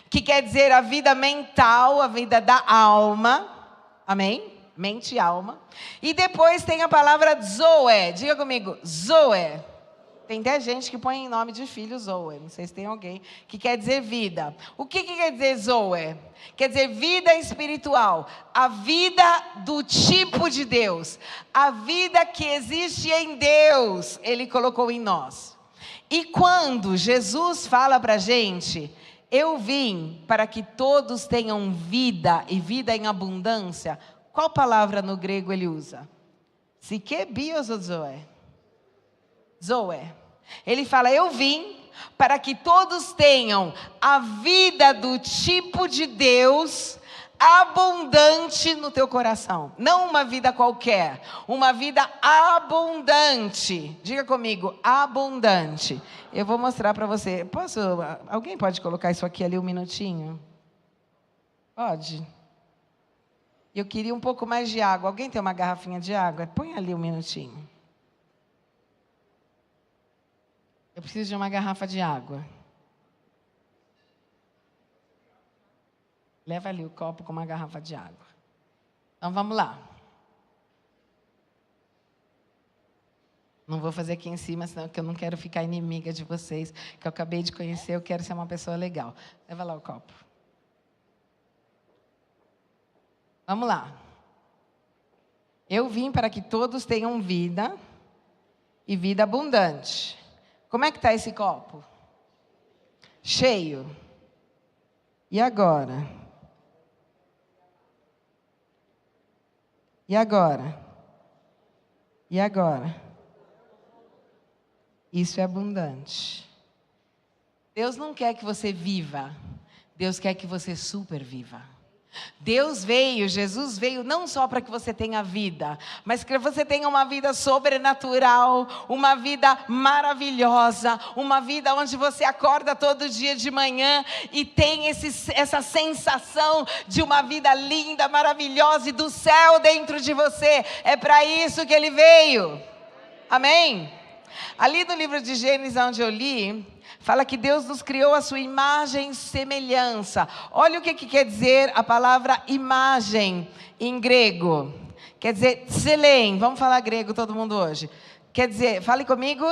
Que quer dizer a vida mental, a vida da alma, amém? Mente e alma. E depois tem a palavra Zoe. Diga comigo, Zoe. Tem até gente que põe em nome de filho Zoe. Não sei se tem alguém que quer dizer vida. O que quer dizer Zoe? Quer dizer vida espiritual. A vida do tipo de Deus. A vida que existe em Deus, Ele colocou em nós. E quando Jesus fala para a gente, eu vim para que todos tenham vida e vida em abundância. Qual palavra no grego ele usa? Psique, bios ou zoe? Zoe. Ele fala, eu vim para que todos tenham a vida do tipo de Deus abundante no teu coração. Não uma vida qualquer, uma vida abundante. Diga comigo, abundante. Eu vou mostrar para você. Alguém pode colocar isso aqui ali um minutinho? Pode. Eu queria um pouco mais de água. Alguém tem uma garrafinha de água? Põe ali um minutinho. Eu preciso de uma garrafa de água. Leva ali o copo com uma garrafa de água. Então, vamos lá. Não vou fazer aqui em cima, senão que eu não quero ficar inimiga de vocês, que eu acabei de conhecer, eu quero ser uma pessoa legal. Leva lá o copo. Vamos lá. Eu vim para que todos tenham vida e vida abundante. Como é que está esse copo? Cheio. E agora? E agora? E agora? Isso é abundante. Deus não quer que você viva. Deus quer que você superviva. Deus veio, Jesus veio não só para que você tenha vida, mas que você tenha uma vida sobrenatural, uma vida maravilhosa, uma vida onde você acorda todo dia de manhã e tem essa sensação de uma vida linda, maravilhosa e do céu dentro de você. É para isso que Ele veio. Amém? Ali no livro de Gênesis, onde eu li, fala que Deus nos criou a sua imagem e semelhança. Olha o que quer dizer a palavra imagem em grego. Quer dizer tselem. Vamos falar grego todo mundo hoje. Quer dizer, fale comigo.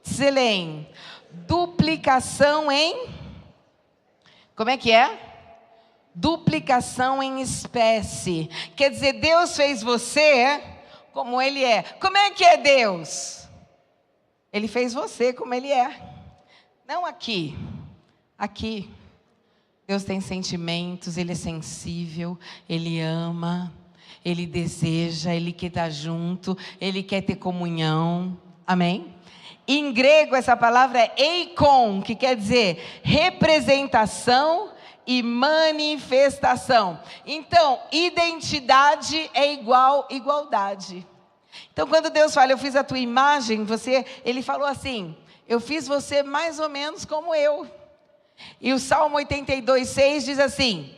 Tselem. Duplicação em... Como é que é? Duplicação em espécie. Quer dizer, Deus fez você como Ele é. Como é que é Deus? Ele fez você como Ele é. Não aqui. Aqui. Deus tem sentimentos, Ele é sensível, Ele ama, Ele deseja, Ele quer estar junto, Ele quer ter comunhão. Amém? Em grego, essa palavra é eikon, que quer dizer representação e manifestação. Então, identidade é igual igualdade. Então, quando Deus fala, eu fiz a tua imagem, Ele falou assim, eu fiz você mais ou menos como eu. E o Salmo 82:6 diz assim,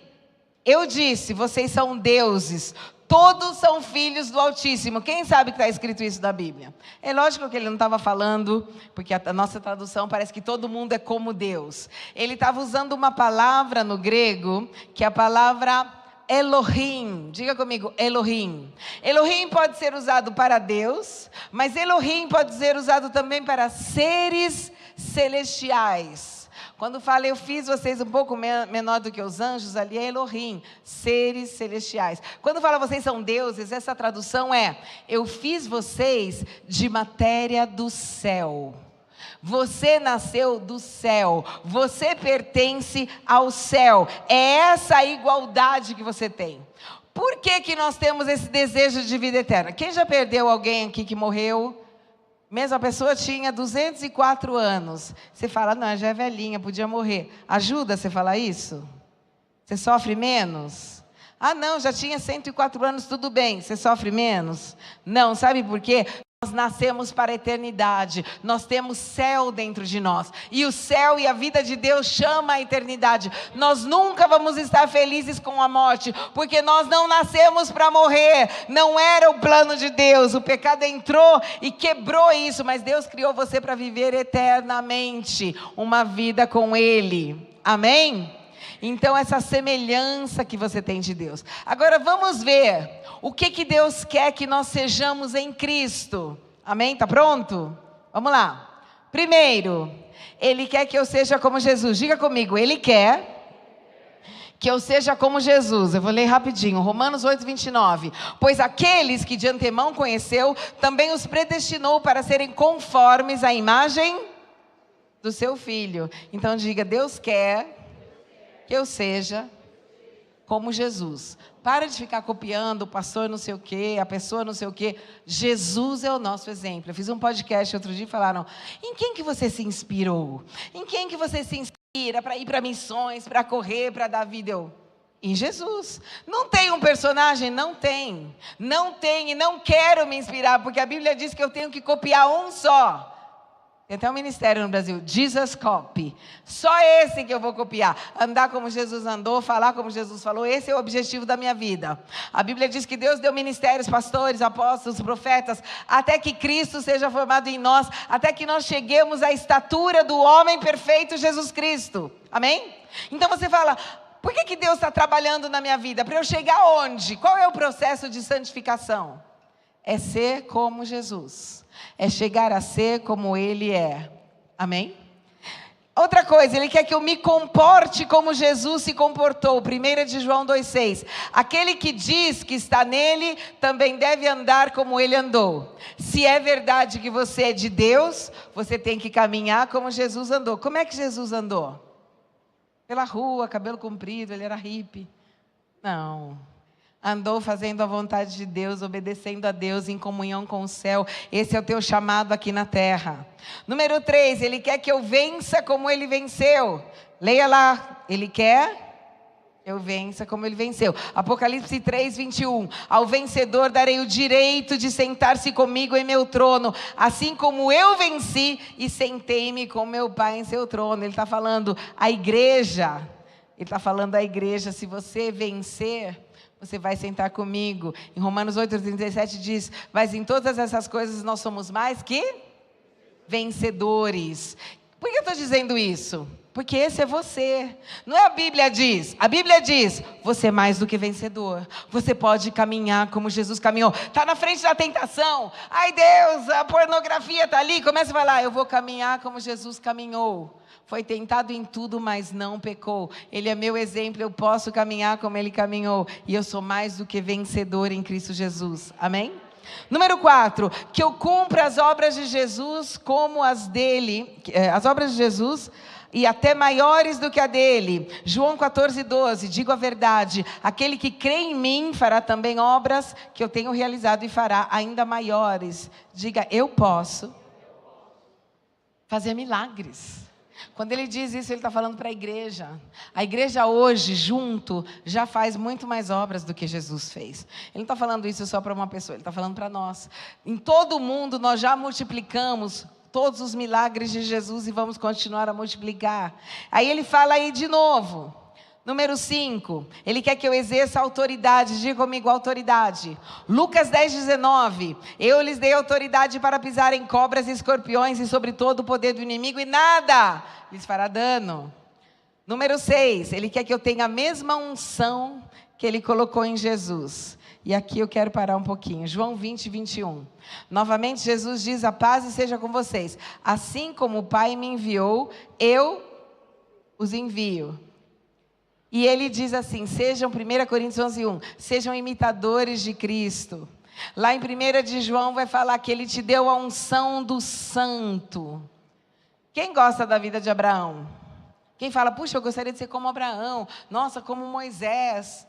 eu disse, vocês são deuses, todos são filhos do Altíssimo. Quem sabe que está escrito isso na Bíblia? É lógico que ele não estava falando, porque a nossa tradução parece que todo mundo é como Deus. Ele estava usando uma palavra no grego, que é a palavra Elohim. Diga comigo, Elohim. Elohim pode ser usado para Deus, mas Elohim pode ser usado também para seres celestiais. Quando fala, eu fiz vocês um pouco menor do que os anjos, ali é Elohim, seres celestiais. Quando fala, vocês são deuses, essa tradução é, eu fiz vocês de matéria do céu. Você nasceu do céu, você pertence ao céu. É essa a igualdade que você tem. Por que nós temos esse desejo de vida eterna? Quem já perdeu alguém aqui que morreu? Mesmo a pessoa tinha 204 anos. Você fala, não, já é velhinha, podia morrer. Ajuda você falar isso? Você sofre menos? Ah, não, já tinha 104 anos, tudo bem. Você sofre menos? Não, sabe por quê? Nós nascemos para a eternidade, nós temos céu dentro de nós, e o céu e a vida de Deus chama a eternidade. Nós nunca vamos estar felizes com a morte, porque nós não nascemos para morrer, não era o plano de Deus. O pecado entrou e quebrou isso, mas Deus criou você para viver eternamente, uma vida com Ele, amém? Então essa semelhança que você tem de Deus. Agora vamos ver o que Deus quer que nós sejamos em Cristo. Amém? Tá pronto? Vamos lá. Primeiro, Ele quer que eu seja como Jesus. Diga comigo, Ele quer que eu seja como Jesus. Eu vou ler rapidinho, Romanos 8:29. Pois aqueles que de antemão conheceu, também os predestinou para serem conformes à imagem do seu Filho. Então diga, Deus quer que eu seja como Jesus. Para de ficar copiando o pastor não sei o quê, a pessoa não sei o quê. Jesus é o nosso exemplo. Eu fiz um podcast outro dia e falaram, em quem que você se inspirou? Em quem que você se inspira para ir para missões, para correr, para dar vida? Em Jesus. Não tem um personagem? Não tem. Não tem e não quero me inspirar, porque a Bíblia diz que eu tenho que copiar um só. Tem até um ministério no Brasil, Jesus Copy. Só esse que eu vou copiar. Andar como Jesus andou, falar como Jesus falou. Esse é o objetivo da minha vida. A Bíblia diz que Deus deu ministérios, pastores, apóstolos, profetas, até que Cristo seja formado em nós, até que nós cheguemos à estatura do homem perfeito, Jesus Cristo. Amém? Então você fala, por que Deus está trabalhando na minha vida? Para eu chegar onde? Qual é o processo de santificação? É ser como Jesus. É chegar a ser como Ele é. Amém? Outra coisa, ele quer que eu me comporte como Jesus se comportou. 1 de João 2,6. Aquele que diz que está nele, também deve andar como ele andou. Se é verdade que você é de Deus, você tem que caminhar como Jesus andou. Como é que Jesus andou? Pela rua, cabelo comprido, ele era hippie. Não. Andou fazendo a vontade de Deus, obedecendo a Deus, em comunhão com o céu. Esse é o teu chamado aqui na terra. Número 3, ele quer que eu vença como ele venceu. Leia lá, ele quer que eu vença como ele venceu. Apocalipse 3:21. Ao vencedor darei o direito de sentar-se comigo em meu trono, assim como eu venci e sentei-me com meu Pai em seu trono. Ele está falando a igreja. Ele está falando à igreja, se você vencer, você vai sentar comigo. Em Romanos 8:37 diz, mas em todas essas coisas nós somos mais que vencedores. Por que eu estou dizendo isso? Porque esse é você. Não é a Bíblia diz. A Bíblia diz, você é mais do que vencedor. Você pode caminhar como Jesus caminhou. Está na frente da tentação. Ai Deus, a pornografia está ali. Começa a falar, eu vou caminhar como Jesus caminhou. Foi tentado em tudo, mas não pecou. Ele é meu exemplo, eu posso caminhar como ele caminhou. E eu sou mais do que vencedor em Cristo Jesus. Amém? Número 4, que eu cumpra as obras de Jesus como as dele. As obras de Jesus e até maiores do que a dele. João 14:12, digo a verdade, aquele que crê em mim fará também obras que eu tenho realizado e fará ainda maiores. Diga, eu posso fazer milagres. Quando ele diz isso, ele está falando para a igreja. A igreja hoje, junto, já faz muito mais obras do que Jesus fez. Ele não está falando isso só para uma pessoa, ele está falando para nós. Em todo o mundo, nós já multiplicamos todos os milagres de Jesus e vamos continuar a multiplicar. Aí ele fala aí de novo. Número 5, ele quer que eu exerça autoridade. Diga comigo, autoridade. Lucas 10:19, eu lhes dei autoridade para pisar em cobras e escorpiões e sobre todo o poder do inimigo e nada lhes fará dano. Número 6, ele quer que eu tenha a mesma unção que ele colocou em Jesus. E aqui eu quero parar um pouquinho. João 20:21. Novamente Jesus diz, a paz seja com vocês. Assim como o Pai me enviou, eu os envio. E ele diz assim, sejam, 1 Coríntios 11:1, sejam imitadores de Cristo. Lá em 1 de João vai falar que ele te deu a unção do santo. Quem gosta da vida de Abraão? Quem fala, puxa, eu gostaria de ser como Abraão, nossa, como Moisés.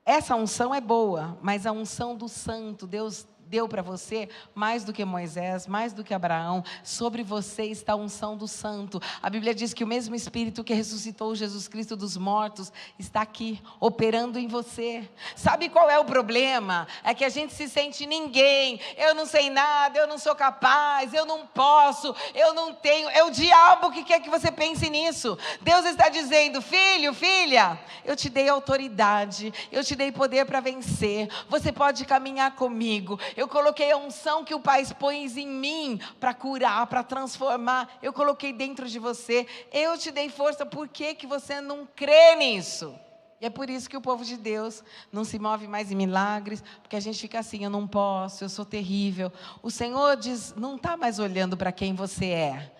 Essa unção é boa, mas a unção do santo, Deus deu para você mais do que Moisés, mais do que Abraão. Sobre você está a unção do santo. A Bíblia diz que o mesmo Espírito que ressuscitou Jesus Cristo dos mortos está aqui, operando em você. Sabe qual é o problema? É que a gente se sente ninguém. Eu não sei nada, eu não sou capaz, eu não posso, eu não tenho. É o diabo que quer que você pense nisso. Deus está dizendo, filho, filha, eu te dei autoridade, eu te dei poder para vencer. Você pode caminhar comigo. Eu coloquei a unção que o Pai põe em mim para curar, para transformar. Eu coloquei dentro de você. Eu te dei força. Por que que você não crê nisso? E é por isso que o povo de Deus não se move mais em milagres, porque a gente fica assim, eu não posso, eu sou terrível. O Senhor diz, não está mais olhando para quem você é.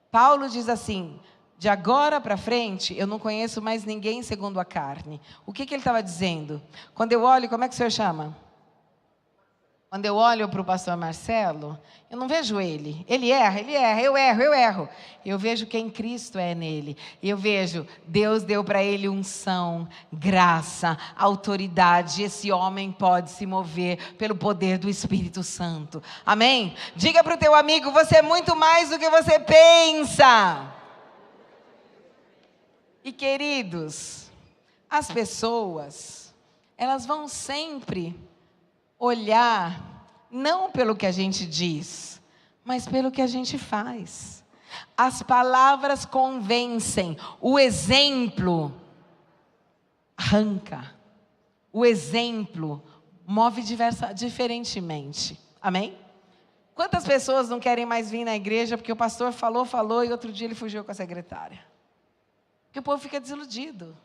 Paulo diz assim, de agora para frente, eu não conheço mais ninguém segundo a carne. O que ele estava dizendo? Quando eu olho, como é que o senhor chama? Quando eu olho para o pastor Marcelo, eu não vejo ele. Ele erra, eu erro. Eu vejo quem Cristo é nele. Eu vejo, Deus deu para ele unção, graça, autoridade. Esse homem pode se mover pelo poder do Espírito Santo. Amém? Diga para o teu amigo, você é muito mais do que você pensa. E queridos, as pessoas, elas vão sempre olhar, não pelo que a gente diz, mas pelo que a gente faz. As palavras convencem, o exemplo arranca, o exemplo move diferentemente. Amém? Quantas pessoas não querem mais vir na igreja porque o pastor falou e outro dia ele fugiu com a secretária? Porque o povo fica desiludido.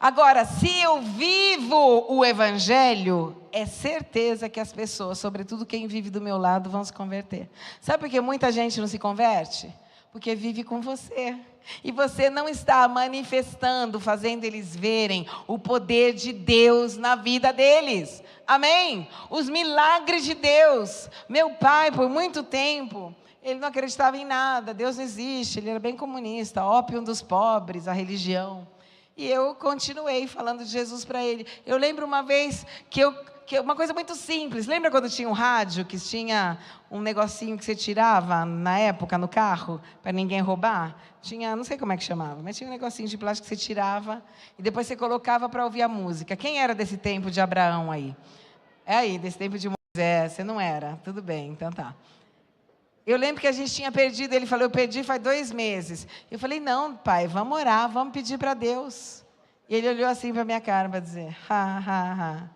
Agora, se eu vivo o evangelho, é certeza que as pessoas, sobretudo quem vive do meu lado, vão se converter. Sabe por que muita gente não se converte? Porque vive com você. E você não está manifestando, fazendo eles verem o poder de Deus na vida deles. Amém? Os milagres de Deus. Meu pai, por muito tempo, ele não acreditava em nada. Deus não existe. Ele era bem comunista. Ópio dos pobres, a religião. E eu continuei falando de Jesus para ele. Eu lembro uma vez que uma coisa muito simples. Lembra quando tinha um rádio, que tinha um negocinho que você tirava, na época, no carro, para ninguém roubar? Tinha, não sei como é que chamava, mas tinha um negocinho de plástico que você tirava e depois você colocava para ouvir a música. Quem era desse tempo de Abraão aí? É aí, desse tempo de Moisés. Você não era? Tudo bem, então tá. Eu lembro que a gente tinha perdido, ele falou, eu perdi faz 2 meses. Eu falei, não, pai, vamos orar, vamos pedir para Deus. E ele olhou assim para a minha cara para dizer, ha, ha, ha.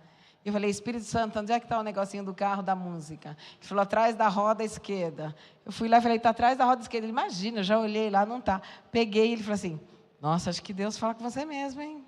Eu falei, Espírito Santo, onde é que está o negocinho do carro da música? Ele falou, atrás da roda esquerda. Eu fui lá e falei, está atrás da roda esquerda. Ele, imagina, eu já olhei lá, não está. Peguei e ele falou assim, nossa, acho que Deus fala com você mesmo, hein?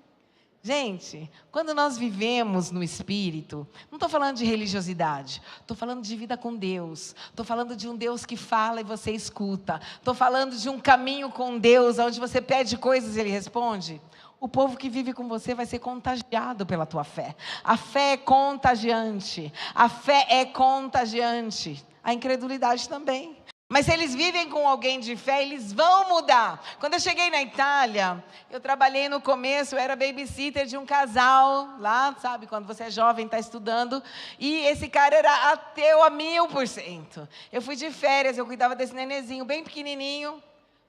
Gente, quando nós vivemos no Espírito, não estou falando de religiosidade, estou falando de vida com Deus, estou falando de um Deus que fala e você escuta, estou falando de um caminho com Deus, onde você pede coisas e Ele responde. O povo que vive com você vai ser contagiado pela tua fé. A fé é contagiante. A fé é contagiante. A incredulidade também. Mas se eles vivem com alguém de fé, eles vão mudar. Quando eu cheguei na Itália, eu trabalhei no começo, eu era babysitter de um casal, lá, sabe, quando você é jovem, está estudando, e esse cara era ateu a 1000%. Eu fui de férias, eu cuidava desse nenenzinho bem pequenininho,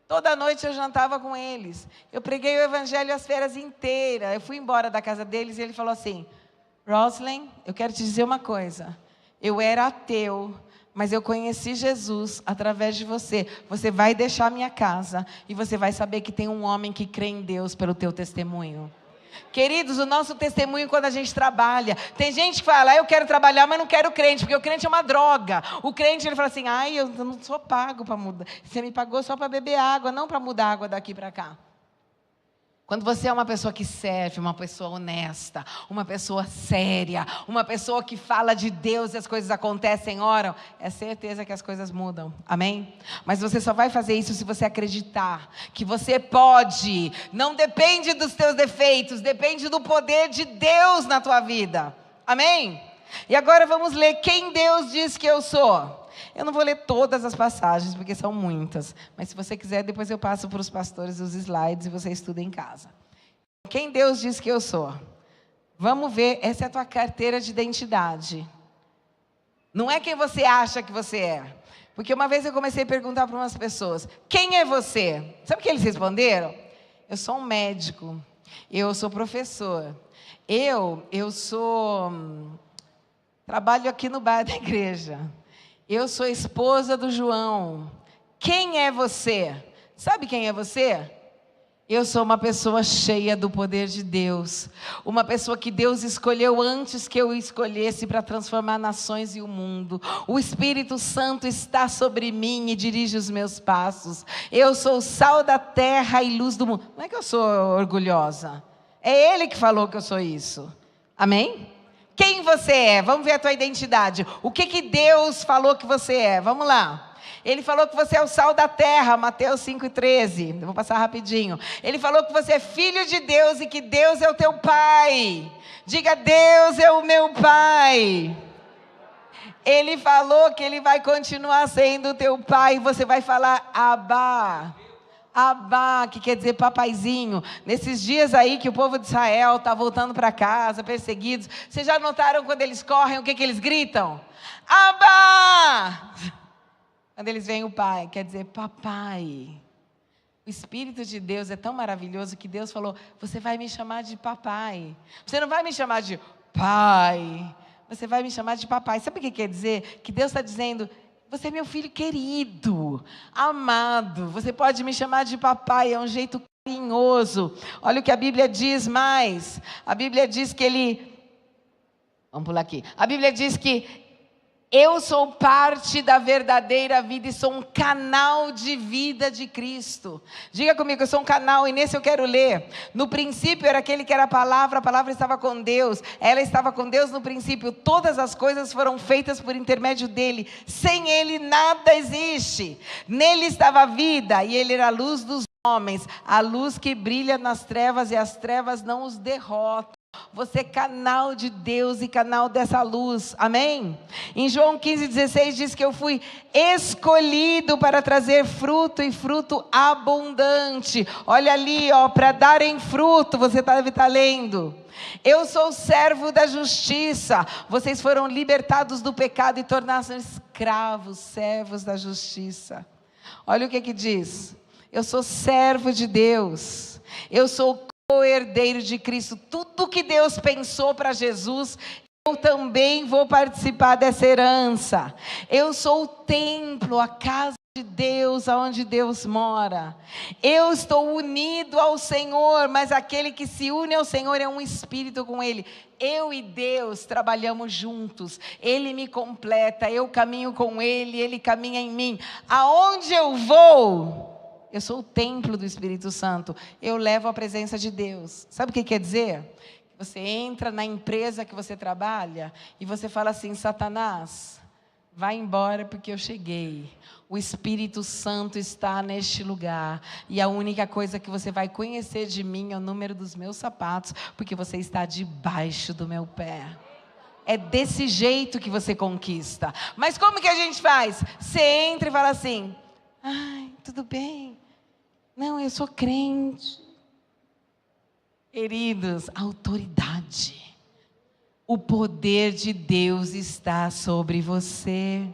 toda noite eu jantava com eles. Eu preguei o evangelho as férias inteiras, eu fui embora da casa deles e ele falou assim, Roslyn, eu quero te dizer uma coisa, eu era ateu, mas eu conheci Jesus através de você. Você vai deixar a minha casa e você vai saber que tem um homem que crê em Deus pelo teu testemunho. Queridos, o nosso testemunho quando a gente trabalha. Tem gente que fala, eu quero trabalhar, mas não quero crente, porque o crente é uma droga. O crente, ele fala assim, eu não sou pago para mudar. Você me pagou só para beber água, não para mudar água daqui para cá. Quando você é uma pessoa que serve, uma pessoa honesta, uma pessoa séria, uma pessoa que fala de Deus e as coisas acontecem, oram, é certeza que as coisas mudam, amém? Mas você só vai fazer isso se você acreditar que você pode, não depende dos teus defeitos, depende do poder de Deus na tua vida, amém? E agora vamos ler quem Deus diz que eu sou. Eu não vou ler todas as passagens, porque são muitas. Mas se você quiser, depois eu passo para os pastores os slides e você estuda em casa. Quem Deus diz que eu sou? Vamos ver, essa é a tua carteira de identidade. Não é quem você acha que você é. Porque uma vez eu comecei a perguntar para umas pessoas, quem é você? Sabe o que eles responderam? Eu sou um médico, eu sou professor, eu trabalho aqui no bar da igreja. Eu sou esposa do João. Quem é você? Sabe quem é você? Eu sou uma pessoa cheia do poder de Deus. Uma pessoa que Deus escolheu antes que eu escolhesse para transformar nações e o mundo. O Espírito Santo está sobre mim e dirige os meus passos. Eu sou o sal da terra e luz do mundo. Não é que eu sou orgulhosa. É Ele que falou que eu sou isso. Amém? Quem você é? Vamos ver a tua identidade. O que Deus falou que você é? Vamos lá. Ele falou que você é o sal da terra, Mateus 5,13. Eu vou passar rapidinho. Ele falou que você é filho de Deus e que Deus é o teu Pai. Diga, Deus é o meu Pai. Ele falou que Ele vai continuar sendo o teu Pai. Você vai falar, Abá. Abá, que quer dizer papaizinho. Nesses dias aí que o povo de Israel está voltando para casa, perseguidos. Vocês já notaram quando eles correm, o que eles gritam? Abá! Quando eles veem o pai, quer dizer papai. O Espírito de Deus é tão maravilhoso que Deus falou, você vai me chamar de papai. Você não vai me chamar de pai. Você vai me chamar de papai. Sabe o que quer dizer? Que Deus está dizendo... Você é meu filho querido, amado. Você pode me chamar de papai, é um jeito carinhoso. Olha o que a Bíblia diz mais. A Bíblia diz que Ele... Vamos pular aqui. A Bíblia diz que Eu sou parte da verdadeira vida e sou um canal de vida de Cristo. Diga comigo, eu sou um canal e nesse eu quero ler. No princípio era aquele que era a palavra estava com Deus. Ela estava com Deus no princípio. Todas as coisas foram feitas por intermédio dele. Sem ele nada existe. Nele estava a vida e ele era a luz dos homens. A luz que brilha nas trevas e as trevas não os derrotam. Você é canal de Deus e canal dessa luz, amém? Em João 15,16 diz que eu fui escolhido para trazer fruto e fruto abundante. Olha ali, para darem fruto, você deve estar lendo. Eu sou servo da justiça. Vocês foram libertados do pecado e tornaram-se escravos, servos da justiça. Olha o que diz. Eu sou servo de Deus. Eu sou co-herdeiro de Cristo. Tudo que Deus pensou para Jesus, eu também vou participar dessa herança. Eu sou o templo, a casa de Deus, aonde Deus mora. Eu estou unido ao Senhor, mas aquele que se une ao Senhor é um espírito com Ele. Eu e Deus trabalhamos juntos. Ele me completa, eu caminho com Ele, Ele caminha em mim. Aonde eu vou, eu sou o templo do Espírito Santo. Eu levo a presença de Deus. Sabe o que quer dizer? Você entra na empresa que você trabalha e você fala assim: Satanás, vai embora porque eu cheguei. O Espírito Santo está neste lugar. E a única coisa que você vai conhecer de mim é o número dos meus sapatos, porque você está debaixo do meu pé. É desse jeito que você conquista. Mas como que a gente faz? Você entra e fala assim: ai, tudo bem. Não, eu sou crente. Queridos, autoridade. O poder de Deus está sobre você.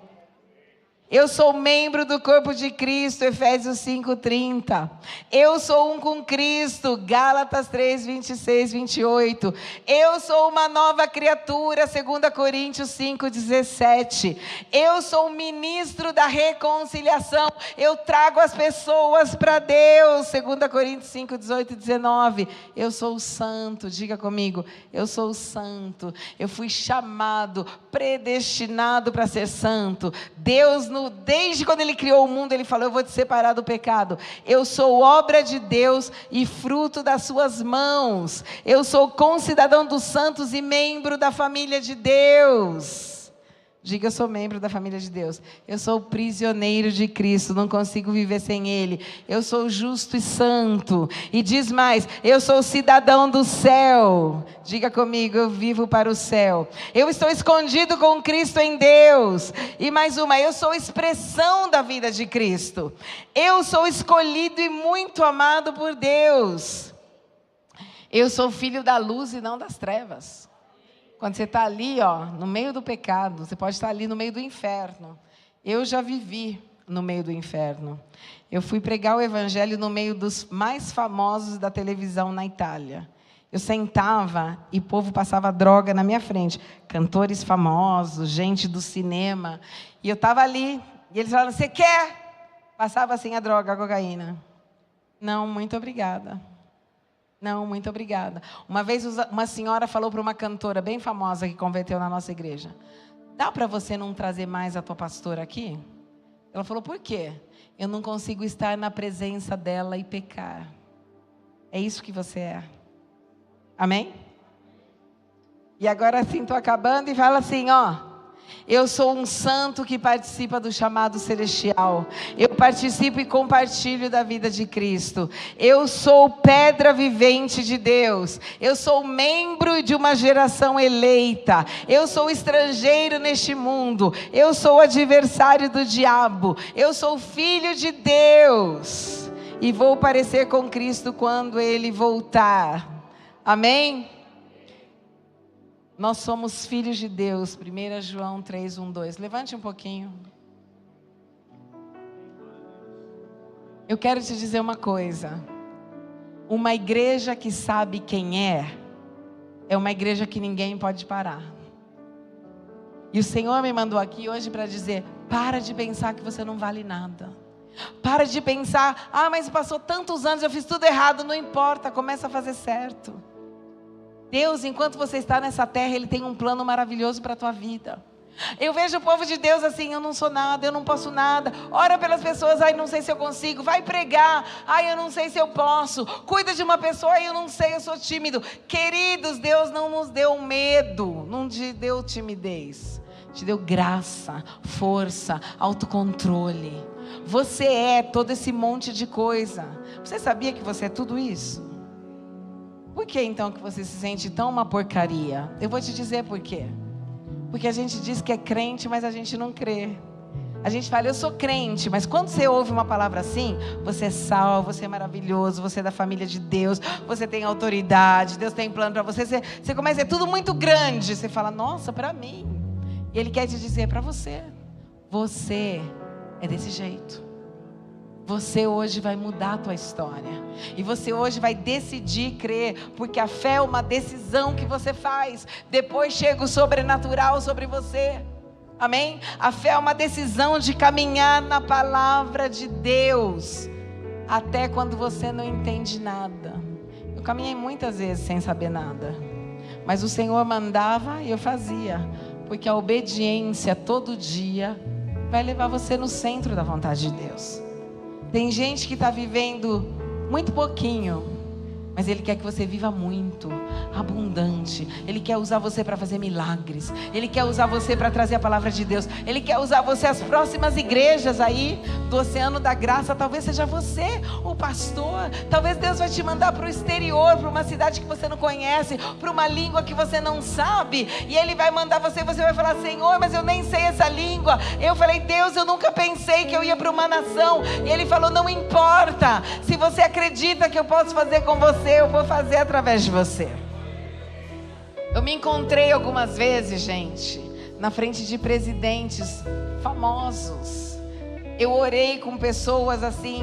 Eu sou membro do corpo de Cristo, Efésios 5:30. Eu sou um com Cristo, Gálatas 3:26, 28. Eu sou uma nova criatura, 2 Coríntios 5:17. Eu sou um ministro da reconciliação. Eu trago as pessoas para Deus, 2 Coríntios 5:18 e 19. Eu sou o santo, diga comigo, eu sou o santo. Eu fui chamado, predestinado para ser santo. Deus desde quando Ele criou o mundo, Ele falou: eu vou te separar do pecado. Eu sou obra de Deus e fruto das suas mãos. Eu sou concidadão dos santos e membro da família de Deus. Diga: eu sou membro da família de Deus. Eu sou prisioneiro de Cristo, não consigo viver sem Ele. Eu sou justo e santo. E diz mais: eu sou cidadão do céu. Diga comigo: eu vivo para o céu. Eu estou escondido com Cristo em Deus. E mais uma: eu sou expressão da vida de Cristo. Eu sou escolhido e muito amado por Deus. Eu sou filho da luz e não das trevas. Quando você está ali, no meio do pecado, você pode estar ali no meio do inferno. Eu já vivi no meio do inferno. Eu fui pregar o evangelho no meio dos mais famosos da televisão na Itália. Eu sentava e o povo passava droga na minha frente. Cantores famosos, gente do cinema. E eu estava ali, e eles falavam: você quer? Passava assim a droga, a cocaína. Não, muito obrigada. Não, muito obrigada. Uma vez uma senhora falou para uma cantora bem famosa que converteu na nossa igreja: dá para você não trazer mais a tua pastora aqui? Ela falou: por quê? Eu não consigo estar na presença dela e pecar. É isso que você é. Amém? E agora sim, estou acabando e fala assim, eu sou um santo que participa do chamado celestial. Eu participo e compartilho da vida de Cristo. Eu sou pedra vivente de Deus. Eu sou membro de uma geração eleita. Eu sou estrangeiro neste mundo. Eu sou adversário do diabo. Eu sou filho de Deus. E vou parecer com Cristo quando Ele voltar. Amém? Nós somos filhos de Deus, 1 João 3:1-2. Levante um pouquinho. Eu quero te dizer uma coisa. Uma igreja que sabe quem é uma igreja que ninguém pode parar. E o Senhor me mandou aqui hoje para dizer: para de pensar que você não vale nada. Para de pensar: mas passou tantos anos, eu fiz tudo errado. Não importa, começa a fazer certo. Deus, enquanto você está nessa terra, Ele tem um plano maravilhoso para a tua vida. Eu vejo o povo de Deus assim: eu não sou nada, eu não posso nada. Ora pelas pessoas: ai, não sei se eu consigo. Vai pregar: ai, eu não sei se eu posso. Cuida de uma pessoa: ai, eu não sei, eu sou tímido. Queridos, Deus não nos deu medo, não te deu timidez, te deu graça, força, autocontrole. Você é todo esse monte de coisa. Você sabia que você é tudo isso? Por que então que você se sente tão uma porcaria? Eu vou te dizer por quê. Porque a gente diz que é crente, mas a gente não crê. A gente fala: eu sou crente, mas quando você ouve uma palavra assim, você é salvo, você é maravilhoso, você é da família de Deus, você tem autoridade, Deus tem plano para você. Você começa, é tudo muito grande. Você fala: nossa, para mim. E Ele quer te dizer para você: você é desse jeito. Você hoje vai mudar a tua história. E você hoje vai decidir crer, porque a fé é uma decisão que você faz. Depois chega o sobrenatural sobre você. Amém? A fé é uma decisão de caminhar na palavra de Deus, até quando você não entende nada. Eu caminhei muitas vezes sem saber nada, mas o Senhor mandava e eu fazia, porque a obediência todo dia vai levar você no centro da vontade de Deus. Tem gente que está vivendo muito pouquinho, mas Ele quer que você viva muito, abundante. Ele quer usar você para fazer milagres. Ele quer usar você para trazer a palavra de Deus. Ele quer usar você. As próximas igrejas aí do Oceano da Graça, talvez seja você o pastor. Talvez Deus vai te mandar para o exterior, para uma cidade que você não conhece, para uma língua que você não sabe. E Ele vai mandar você e você vai falar: Senhor, mas eu nem sei essa língua. Eu falei: Deus, eu nunca pensei que eu ia para uma nação. E Ele falou: não importa. Se você acredita que eu posso fazer com você, eu vou fazer através de você. Eu me encontrei algumas vezes, gente, na frente de presidentes famosos. Eu orei com pessoas assim,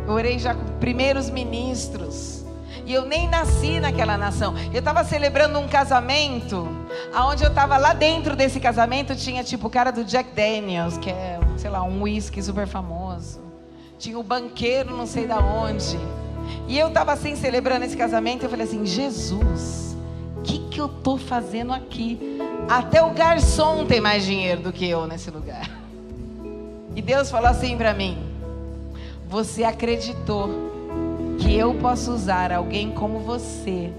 eu orei já com primeiros ministros. E eu nem nasci naquela nação. Eu estava celebrando um casamento, aonde eu estava lá dentro desse casamento, tinha tipo o cara do Jack Daniels, que é, sei lá, um whisky super famoso. Tinha o banqueiro não sei da onde. E eu estava assim celebrando esse casamento. Eu falei assim: Jesus, o que eu estou fazendo aqui? Até o garçom tem mais dinheiro do que eu nesse lugar. E Deus falou assim para mim: você acreditou que eu posso usar alguém como você,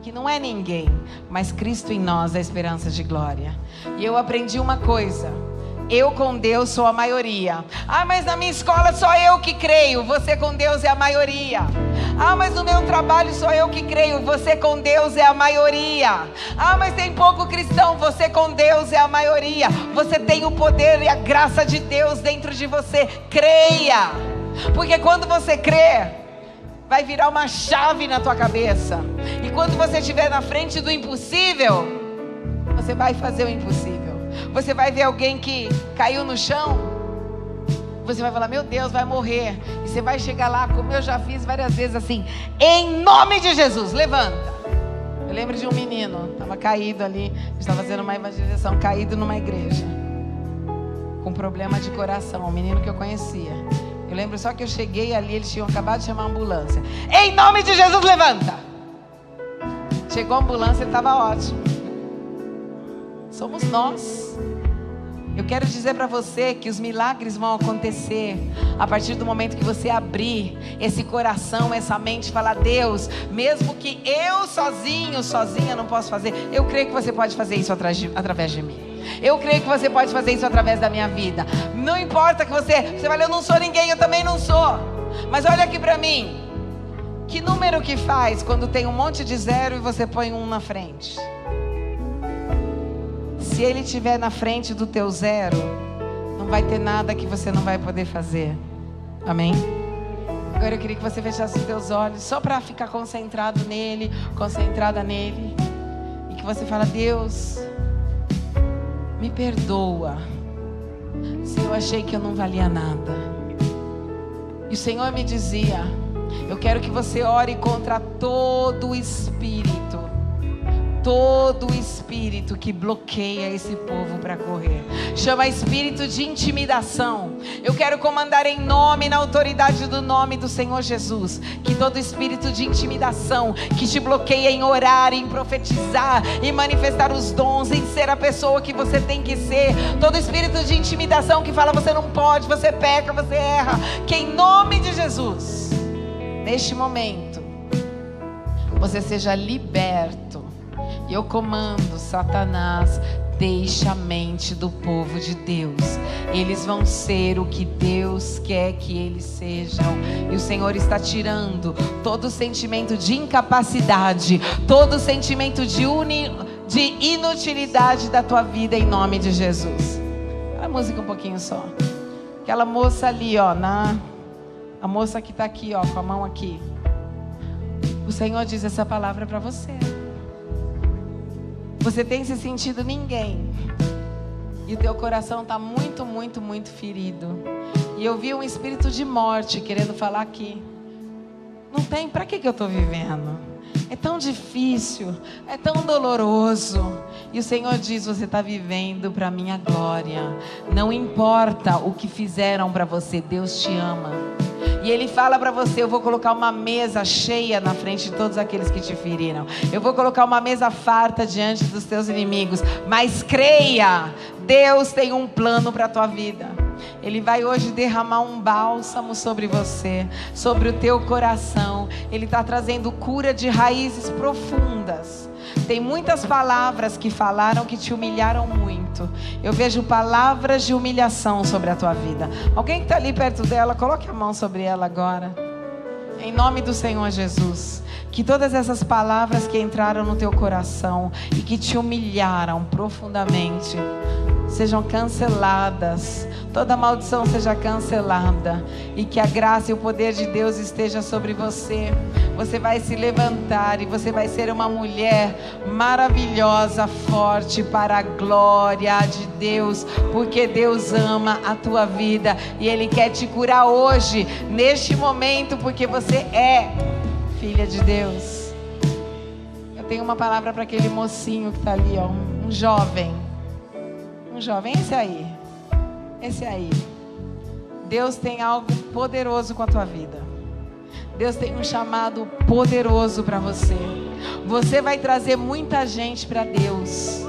que não é ninguém, mas Cristo em nós, a esperança de glória. E eu aprendi uma coisa: eu com Deus sou a maioria. Ah, mas na minha escola só eu que creio. Você com Deus é a maioria. Ah, mas no meu trabalho só eu que creio. Você com Deus é a maioria. Ah, mas tem pouco cristão. Você com Deus é a maioria. Você tem o poder e a graça de Deus dentro de você. Creia. Porque quando você crê, vai virar uma chave na tua cabeça. E quando você estiver na frente do impossível, você vai fazer o impossível. Você vai ver alguém que caiu no chão, você vai falar: meu Deus, vai morrer. E você vai chegar lá, como eu já fiz várias vezes, assim: em nome de Jesus, levanta. Eu lembro de um menino, estava caído ali, estava fazendo uma evangelização, caído numa igreja, com problema de coração, um menino que eu conhecia. Eu lembro só que eu cheguei ali, eles tinham acabado de chamar a ambulância. Em nome de Jesus, levanta. Chegou a ambulância, ele estava ótimo. Somos nós. Eu quero dizer para você que os milagres vão acontecer a partir do momento que você abrir esse coração, essa mente e falar: Deus, mesmo que eu sozinha não posso fazer, eu creio que você pode fazer isso através de mim. Eu creio que você pode fazer isso através da minha vida. Não importa que você fala: eu não sou ninguém, eu também não sou. Mas olha aqui para mim. Que número que faz quando tem um monte de zero e você põe um na frente? Se ele estiver na frente do teu zero, não vai ter nada que você não vai poder fazer. Amém? Agora eu queria que você fechasse os teus olhos, só para ficar concentrado nele, concentrada nele. E que você fala: Deus, me perdoa se eu achei que eu não valia nada. E o Senhor me dizia: eu quero que você ore contra todo o espírito, todo espírito que bloqueia esse povo para correr. Chama espírito de intimidação. Eu quero comandar em nome, na autoridade do nome do Senhor Jesus, que todo espírito de intimidação que te bloqueia em orar, em profetizar, em manifestar os dons, em ser a pessoa que você tem que ser, todo espírito de intimidação que fala você não pode, você peca, você erra, que em nome de Jesus, neste momento, você seja liberto. E eu comando, Satanás, deixa a mente do povo de Deus. Eles vão ser o que Deus quer que eles sejam. E o Senhor está tirando todo sentimento de incapacidade, todo sentimento de inutilidade da tua vida, em nome de Jesus. A música um pouquinho só. Aquela moça ali, ó, a moça que está aqui, ó, com a mão aqui. O Senhor diz essa palavra para você. Você tem se sentido ninguém. E o teu coração está muito, muito, muito ferido. E eu vi um espírito de morte querendo falar aqui. Não tem, para que eu estou vivendo? É tão difícil, é tão doloroso. E o Senhor diz, você está vivendo para a minha glória. Não importa o que fizeram para você, Deus te ama. E Ele fala para você, eu vou colocar uma mesa cheia na frente de todos aqueles que te feriram. Eu vou colocar uma mesa farta diante dos teus inimigos. Mas creia, Deus tem um plano para a tua vida. Ele vai hoje derramar um bálsamo sobre você, sobre o teu coração. Ele está trazendo cura de raízes profundas. Tem muitas palavras que falaram que te humilharam muito. Eu vejo palavras de humilhação sobre a tua vida. Alguém que está ali perto dela, coloque a mão sobre ela agora. Em nome do Senhor Jesus. Que todas essas palavras que entraram no teu coração e que te humilharam profundamente sejam canceladas. Toda maldição seja cancelada. E que a graça e o poder de Deus esteja sobre você. Você vai se levantar e você vai ser uma mulher maravilhosa, forte, para a glória de Deus. Porque Deus ama a tua vida e Ele quer te curar hoje, neste momento, porque você é filha de Deus. Eu tenho uma palavra para aquele mocinho que está ali, ó, um jovem. Um jovem, esse aí. Deus tem algo poderoso com a tua vida. Deus tem um chamado poderoso para você. Você vai trazer muita gente para Deus.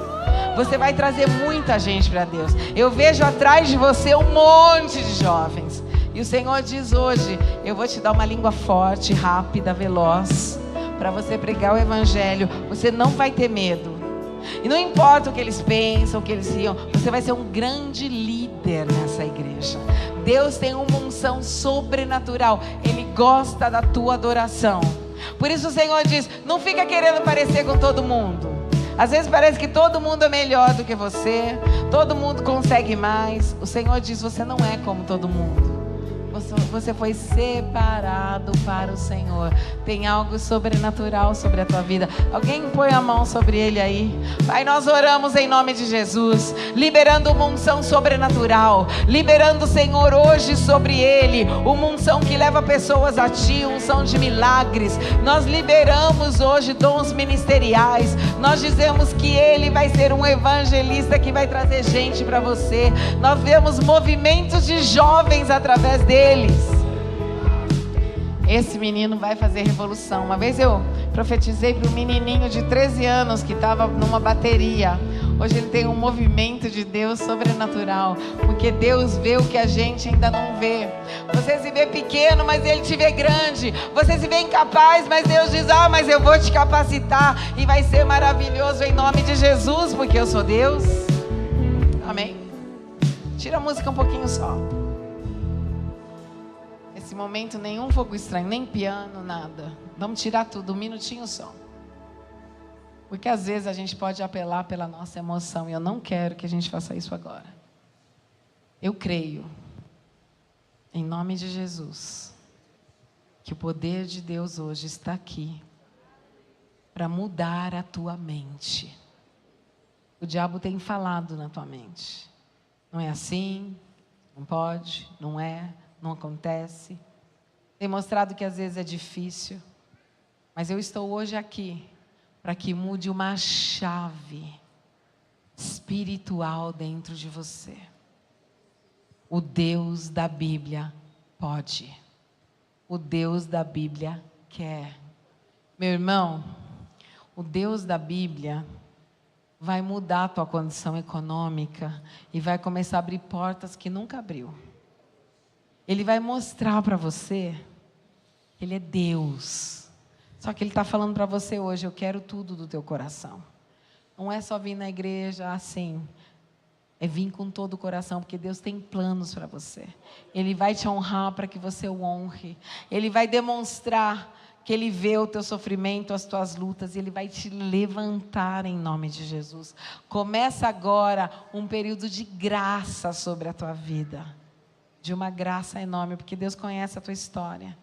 Você vai trazer muita gente para Deus. Eu vejo atrás de você um monte de jovens. E o Senhor diz hoje, eu vou te dar uma língua forte, rápida, veloz, para você pregar o Evangelho. Você não vai ter medo. E não importa o que eles pensam, o que eles riam, você vai ser um grande líder nessa igreja. Deus tem uma unção sobrenatural. Ele gosta da tua adoração. Por isso o Senhor diz, não fica querendo parecer com todo mundo. Às vezes parece que todo mundo é melhor do que você, todo mundo consegue mais. O Senhor diz, você não é como todo mundo. Você foi separado para o Senhor. Tem algo sobrenatural sobre a tua vida. Alguém põe a mão sobre ele aí. Pai, nós oramos em nome de Jesus, liberando uma unção sobrenatural, liberando, Senhor, hoje sobre ele uma unção que leva pessoas a ti, unção de milagres. Nós liberamos hoje dons ministeriais. Nós dizemos que ele vai ser um evangelista que vai trazer gente para você. Nós vemos movimentos de jovens através dele. Esse menino vai fazer revolução. Uma vez eu profetizei para um menininho de 13 anos que estava numa bateria. Hoje ele tem um movimento de Deus sobrenatural, porque Deus vê o que a gente ainda não vê. Você se vê pequeno, mas Ele te vê grande. Você se vê incapaz, mas Deus diz, mas eu vou te capacitar. E vai ser maravilhoso em nome de Jesus, porque eu sou Deus. Amém? Tira a música um pouquinho só. Esse momento, nenhum fogo estranho, nem piano, nada. Vamos tirar tudo, um minutinho só. Porque às vezes a gente pode apelar pela nossa emoção. E eu não quero que a gente faça isso agora. Eu creio, em nome de Jesus, que o poder de Deus hoje está aqui para mudar a tua mente. O diabo tem falado na tua mente. Não é assim, não pode, não é, não acontece. Tem mostrado que às vezes é difícil. Mas eu estou hoje aqui para que mude uma chave espiritual dentro de você. O Deus da Bíblia pode. O Deus da Bíblia quer. Meu irmão, o Deus da Bíblia vai mudar a tua condição econômica e vai começar a abrir portas que nunca abriu. Ele vai mostrar para você que Ele é Deus. Só que Ele está falando para você hoje, eu quero tudo do teu coração. Não é só vir na igreja assim, é vir com todo o coração, porque Deus tem planos para você. Ele vai te honrar para que você o honre. Ele vai demonstrar que Ele vê o teu sofrimento, as tuas lutas, e Ele vai te levantar em nome de Jesus. Começa agora um período de graça sobre a tua vida. De uma graça enorme, porque Deus conhece a tua história.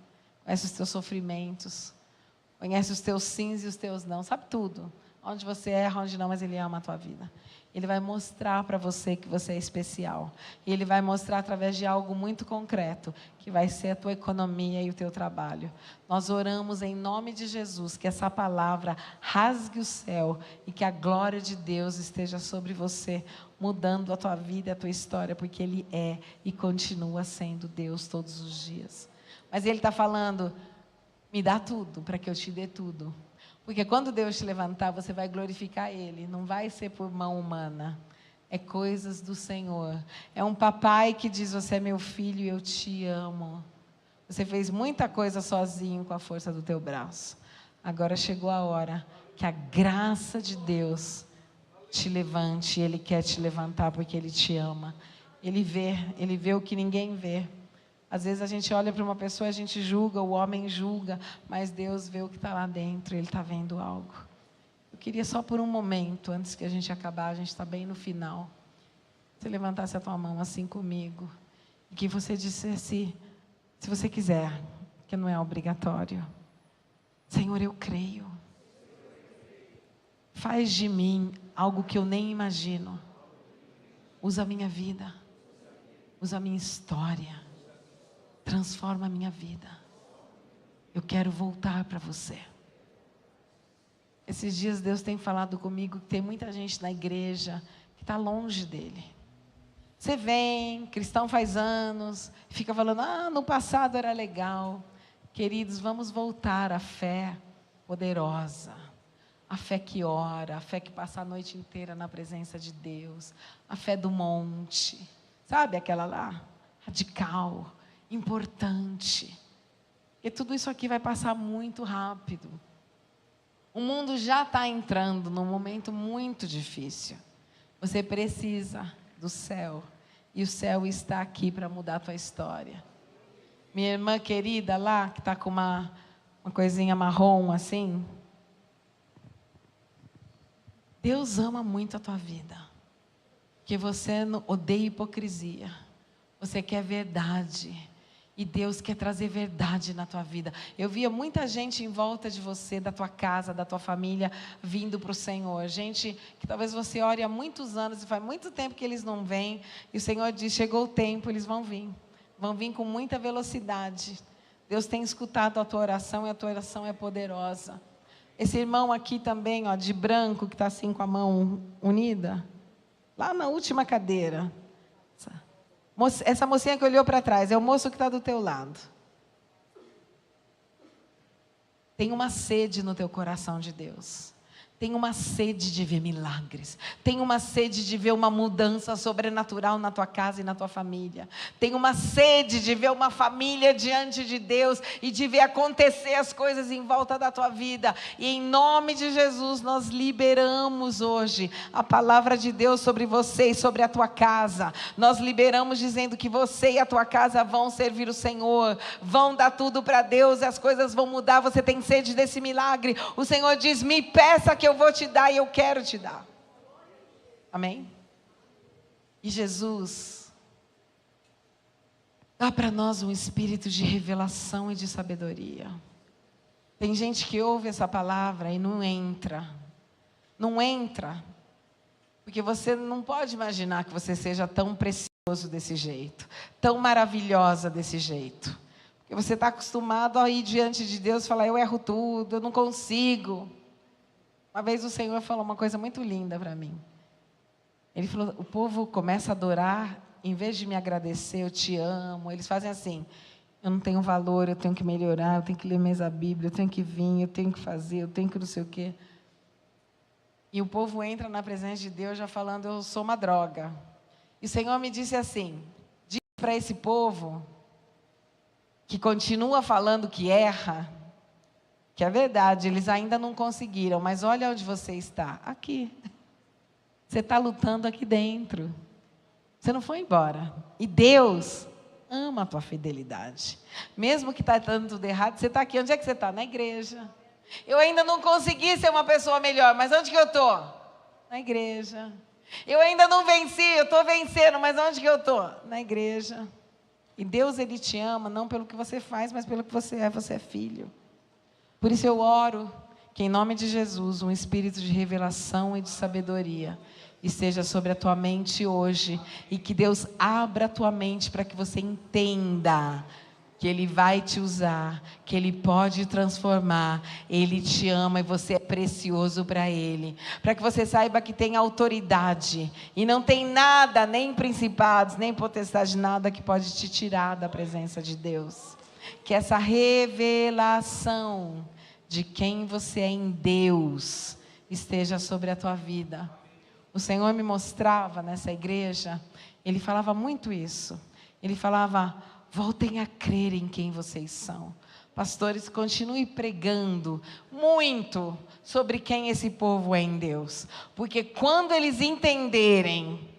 Conhece os teus sofrimentos. Conhece os teus sims e os teus não. Sabe tudo. Onde você erra, onde não, mas Ele ama a tua vida. Ele vai mostrar para você que você é especial. E Ele vai mostrar através de algo muito concreto, que vai ser a tua economia e o teu trabalho. Nós oramos em nome de Jesus, que essa palavra rasgue o céu e que a glória de Deus esteja sobre você, mudando a tua vida e a tua história, porque Ele é e continua sendo Deus todos os dias. Mas Ele está falando, me dá tudo para que eu te dê tudo. Porque quando Deus te levantar, você vai glorificar Ele. Não vai ser por mão humana. É coisas do Senhor. É um papai que diz, você é meu filho e eu te amo. Você fez muita coisa sozinho com a força do teu braço. Agora chegou a hora que a graça de Deus te levante. Ele quer te levantar porque Ele te ama. Ele vê o que ninguém vê. Às vezes a gente olha para uma pessoa, a gente julga, o homem julga, mas Deus vê o que está lá dentro, Ele está vendo algo. Eu queria só por um momento, antes que a gente acabar, a gente está bem no final, você levantasse a tua mão assim comigo, e que você dissesse, se você quiser, que não é obrigatório, Senhor, eu creio, faz de mim algo que eu nem imagino, usa a minha vida, usa a minha história, transforma a minha vida. Eu quero voltar para você. Esses dias Deus tem falado comigo que tem muita gente na igreja que está longe dEle. Você vem, cristão faz anos, fica falando, no passado era legal. Queridos, vamos voltar à fé poderosa. A fé que ora, a fé que passa a noite inteira na presença de Deus. A fé do monte. Sabe aquela lá? Radical. Importante, porque tudo isso aqui vai passar muito rápido. O mundo já está entrando num momento muito difícil. Você precisa do céu, e o céu está aqui para mudar a tua história. Minha irmã querida lá, que está com uma coisinha marrom assim, Deus ama muito a tua vida, porque você não odeia hipocrisia, você quer verdade. E Deus quer trazer verdade na tua vida. Eu via muita gente em volta de você, da tua casa, da tua família, vindo para o Senhor. Gente que talvez você ore há muitos anos e faz muito tempo que eles não vêm. E o Senhor diz, chegou o tempo, eles vão vir. Vão vir com muita velocidade. Deus tem escutado a tua oração e a tua oração é poderosa. Esse irmão aqui também, de branco, que está assim com a mão unida. Lá na última cadeira. Essa mocinha que olhou para trás, é o moço que está do teu lado. Tem uma sede no teu coração de Deus. Tem uma sede de ver milagres. Tem uma sede de ver uma mudança sobrenatural na tua casa e na tua família. Tem uma sede de ver uma família diante de Deus e de ver acontecer as coisas em volta da tua vida. E em nome de Jesus nós liberamos hoje a palavra de Deus sobre você e sobre a tua casa. Nós liberamos dizendo que você e a tua casa vão servir o Senhor. Vão dar tudo para Deus e as coisas vão mudar. Você tem sede desse milagre. O Senhor diz, me peça que eu vou te dar e eu quero te dar. Amém? E Jesus dá para nós um espírito de revelação e de sabedoria. Tem gente que ouve essa palavra e não entra. Não entra. Porque você não pode imaginar que você seja tão precioso desse jeito. Tão maravilhosa desse jeito. Porque você está acostumado a ir diante de Deus e falar, eu erro tudo, eu não consigo. Uma vez o Senhor falou uma coisa muito linda para mim. Ele falou, o povo começa a adorar, em vez de me agradecer, eu te amo, eles fazem assim, eu não tenho valor, eu tenho que melhorar, eu tenho que ler mais a Bíblia, eu tenho que vir, eu tenho que fazer, eu tenho que não sei o quê. E o povo entra na presença de Deus já falando, eu sou uma droga. E o Senhor me disse assim, diz para esse povo, que continua falando que erra, que é verdade, eles ainda não conseguiram, mas olha onde você está, aqui. Você está lutando aqui dentro. Você não foi embora. E Deus ama a tua fidelidade. Mesmo que está dando tudo errado, você está aqui. Onde é que você está? Na igreja. Eu ainda não consegui ser uma pessoa melhor, mas onde que eu estou? Na igreja. Eu ainda não venci, eu estou vencendo, mas onde que eu estou? Na igreja. E Deus, Ele te ama, não pelo que você faz, mas pelo que você é filho. Por isso eu oro que em nome de Jesus, um espírito de revelação e de sabedoria esteja sobre a tua mente hoje, e que Deus abra a tua mente para que você entenda que Ele vai te usar, que Ele pode transformar, Ele te ama e você é precioso para Ele, para que você saiba que tem autoridade, e não tem nada, nem principados, nem potestade, nada que pode te tirar da presença de Deus. Que essa revelação de quem você é em Deus esteja sobre a tua vida. O Senhor me mostrava nessa igreja, Ele falava muito isso. Ele falava, voltem a crer em quem vocês são. Pastores, continue pregando muito sobre quem esse povo é em Deus. Porque quando eles entenderem,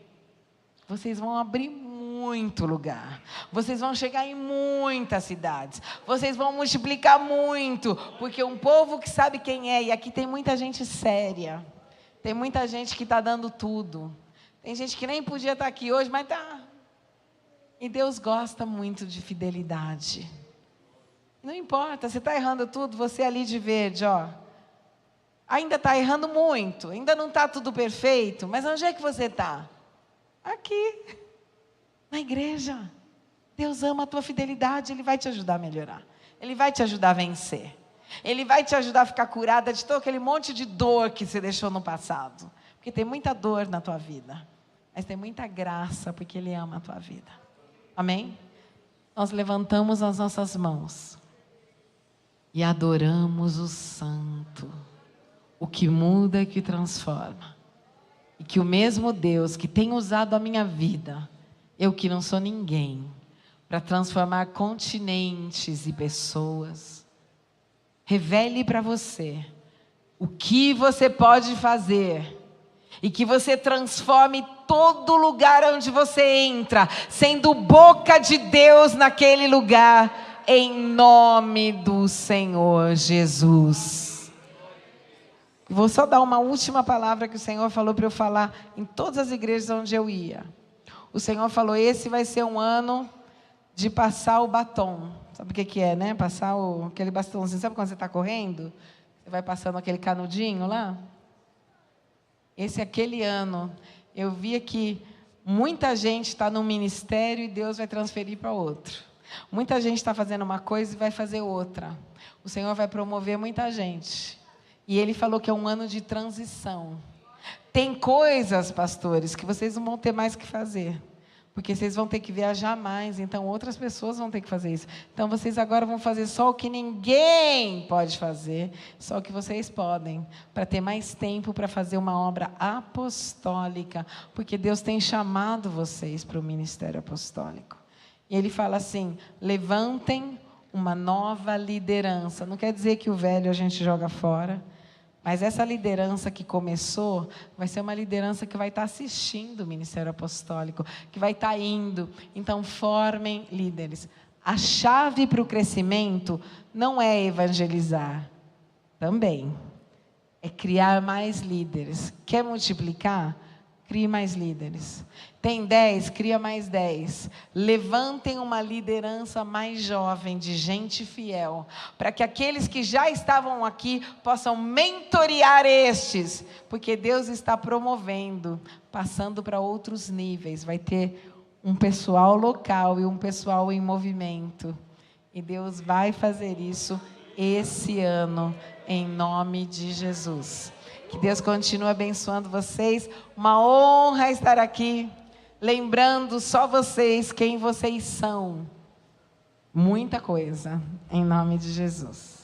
vocês vão abrir muito lugar. Vocês vão chegar em muitas cidades. Vocês vão multiplicar muito. Porque um povo que sabe quem é, e aqui tem muita gente séria. Tem muita gente que está dando tudo. Tem gente que nem podia estar aqui hoje, mas está. E Deus gosta muito de fidelidade. Não importa, você está errando tudo, você ali de verde, ó. Ainda está errando muito, ainda não está tudo perfeito, mas onde é que você está? Aqui, na igreja. Deus ama a tua fidelidade, Ele vai te ajudar a melhorar. Ele vai te ajudar a vencer. Ele vai te ajudar a ficar curada de todo aquele monte de dor que você deixou no passado. Porque tem muita dor na tua vida, mas tem muita graça, porque Ele ama a tua vida. Amém? Nós levantamos as nossas mãos e adoramos o Santo, o que muda e que transforma. E que o mesmo Deus que tem usado a minha vida, eu que não sou ninguém, para transformar continentes e pessoas, revele para você o que você pode fazer e que você transforme todo lugar onde você entra, sendo boca de Deus naquele lugar, em nome do Senhor Jesus. Vou só dar uma última palavra que o Senhor falou para eu falar em todas as igrejas onde eu ia. O Senhor falou, esse vai ser um ano de passar o batom. Sabe o que é, né? Passar aquele bastãozinho. Sabe quando você está correndo? Você vai passando aquele canudinho lá? Esse é aquele ano. Eu via que muita gente está num ministério e Deus vai transferir para outro. Muita gente está fazendo uma coisa e vai fazer outra. O Senhor vai promover muita gente. E Ele falou que é um ano de transição. Tem coisas, pastores, que vocês não vão ter mais que fazer. Porque vocês vão ter que viajar mais, então outras pessoas vão ter que fazer isso. Então vocês agora vão fazer só o que ninguém pode fazer, só o que vocês podem, para ter mais tempo para fazer uma obra apostólica, porque Deus tem chamado vocês para o ministério apostólico. E Ele fala assim, levantem uma nova liderança. Não quer dizer que o velho a gente joga fora, mas essa liderança que começou, vai ser uma liderança que vai estar assistindo o ministério apostólico, que vai estar indo. Então, formem líderes. A chave para o crescimento não é evangelizar, também. É criar mais líderes. Quer multiplicar? Crie mais líderes. Tem 10, cria mais 10. Levantem uma liderança mais jovem, de gente fiel, para que aqueles que já estavam aqui possam mentorear estes, porque Deus está promovendo, passando para outros níveis. Vai ter um pessoal local e um pessoal em movimento. E Deus vai fazer isso esse ano, em nome de Jesus. Que Deus continue abençoando vocês. Uma honra estar aqui, lembrando só vocês quem vocês são. Muita coisa, em nome de Jesus.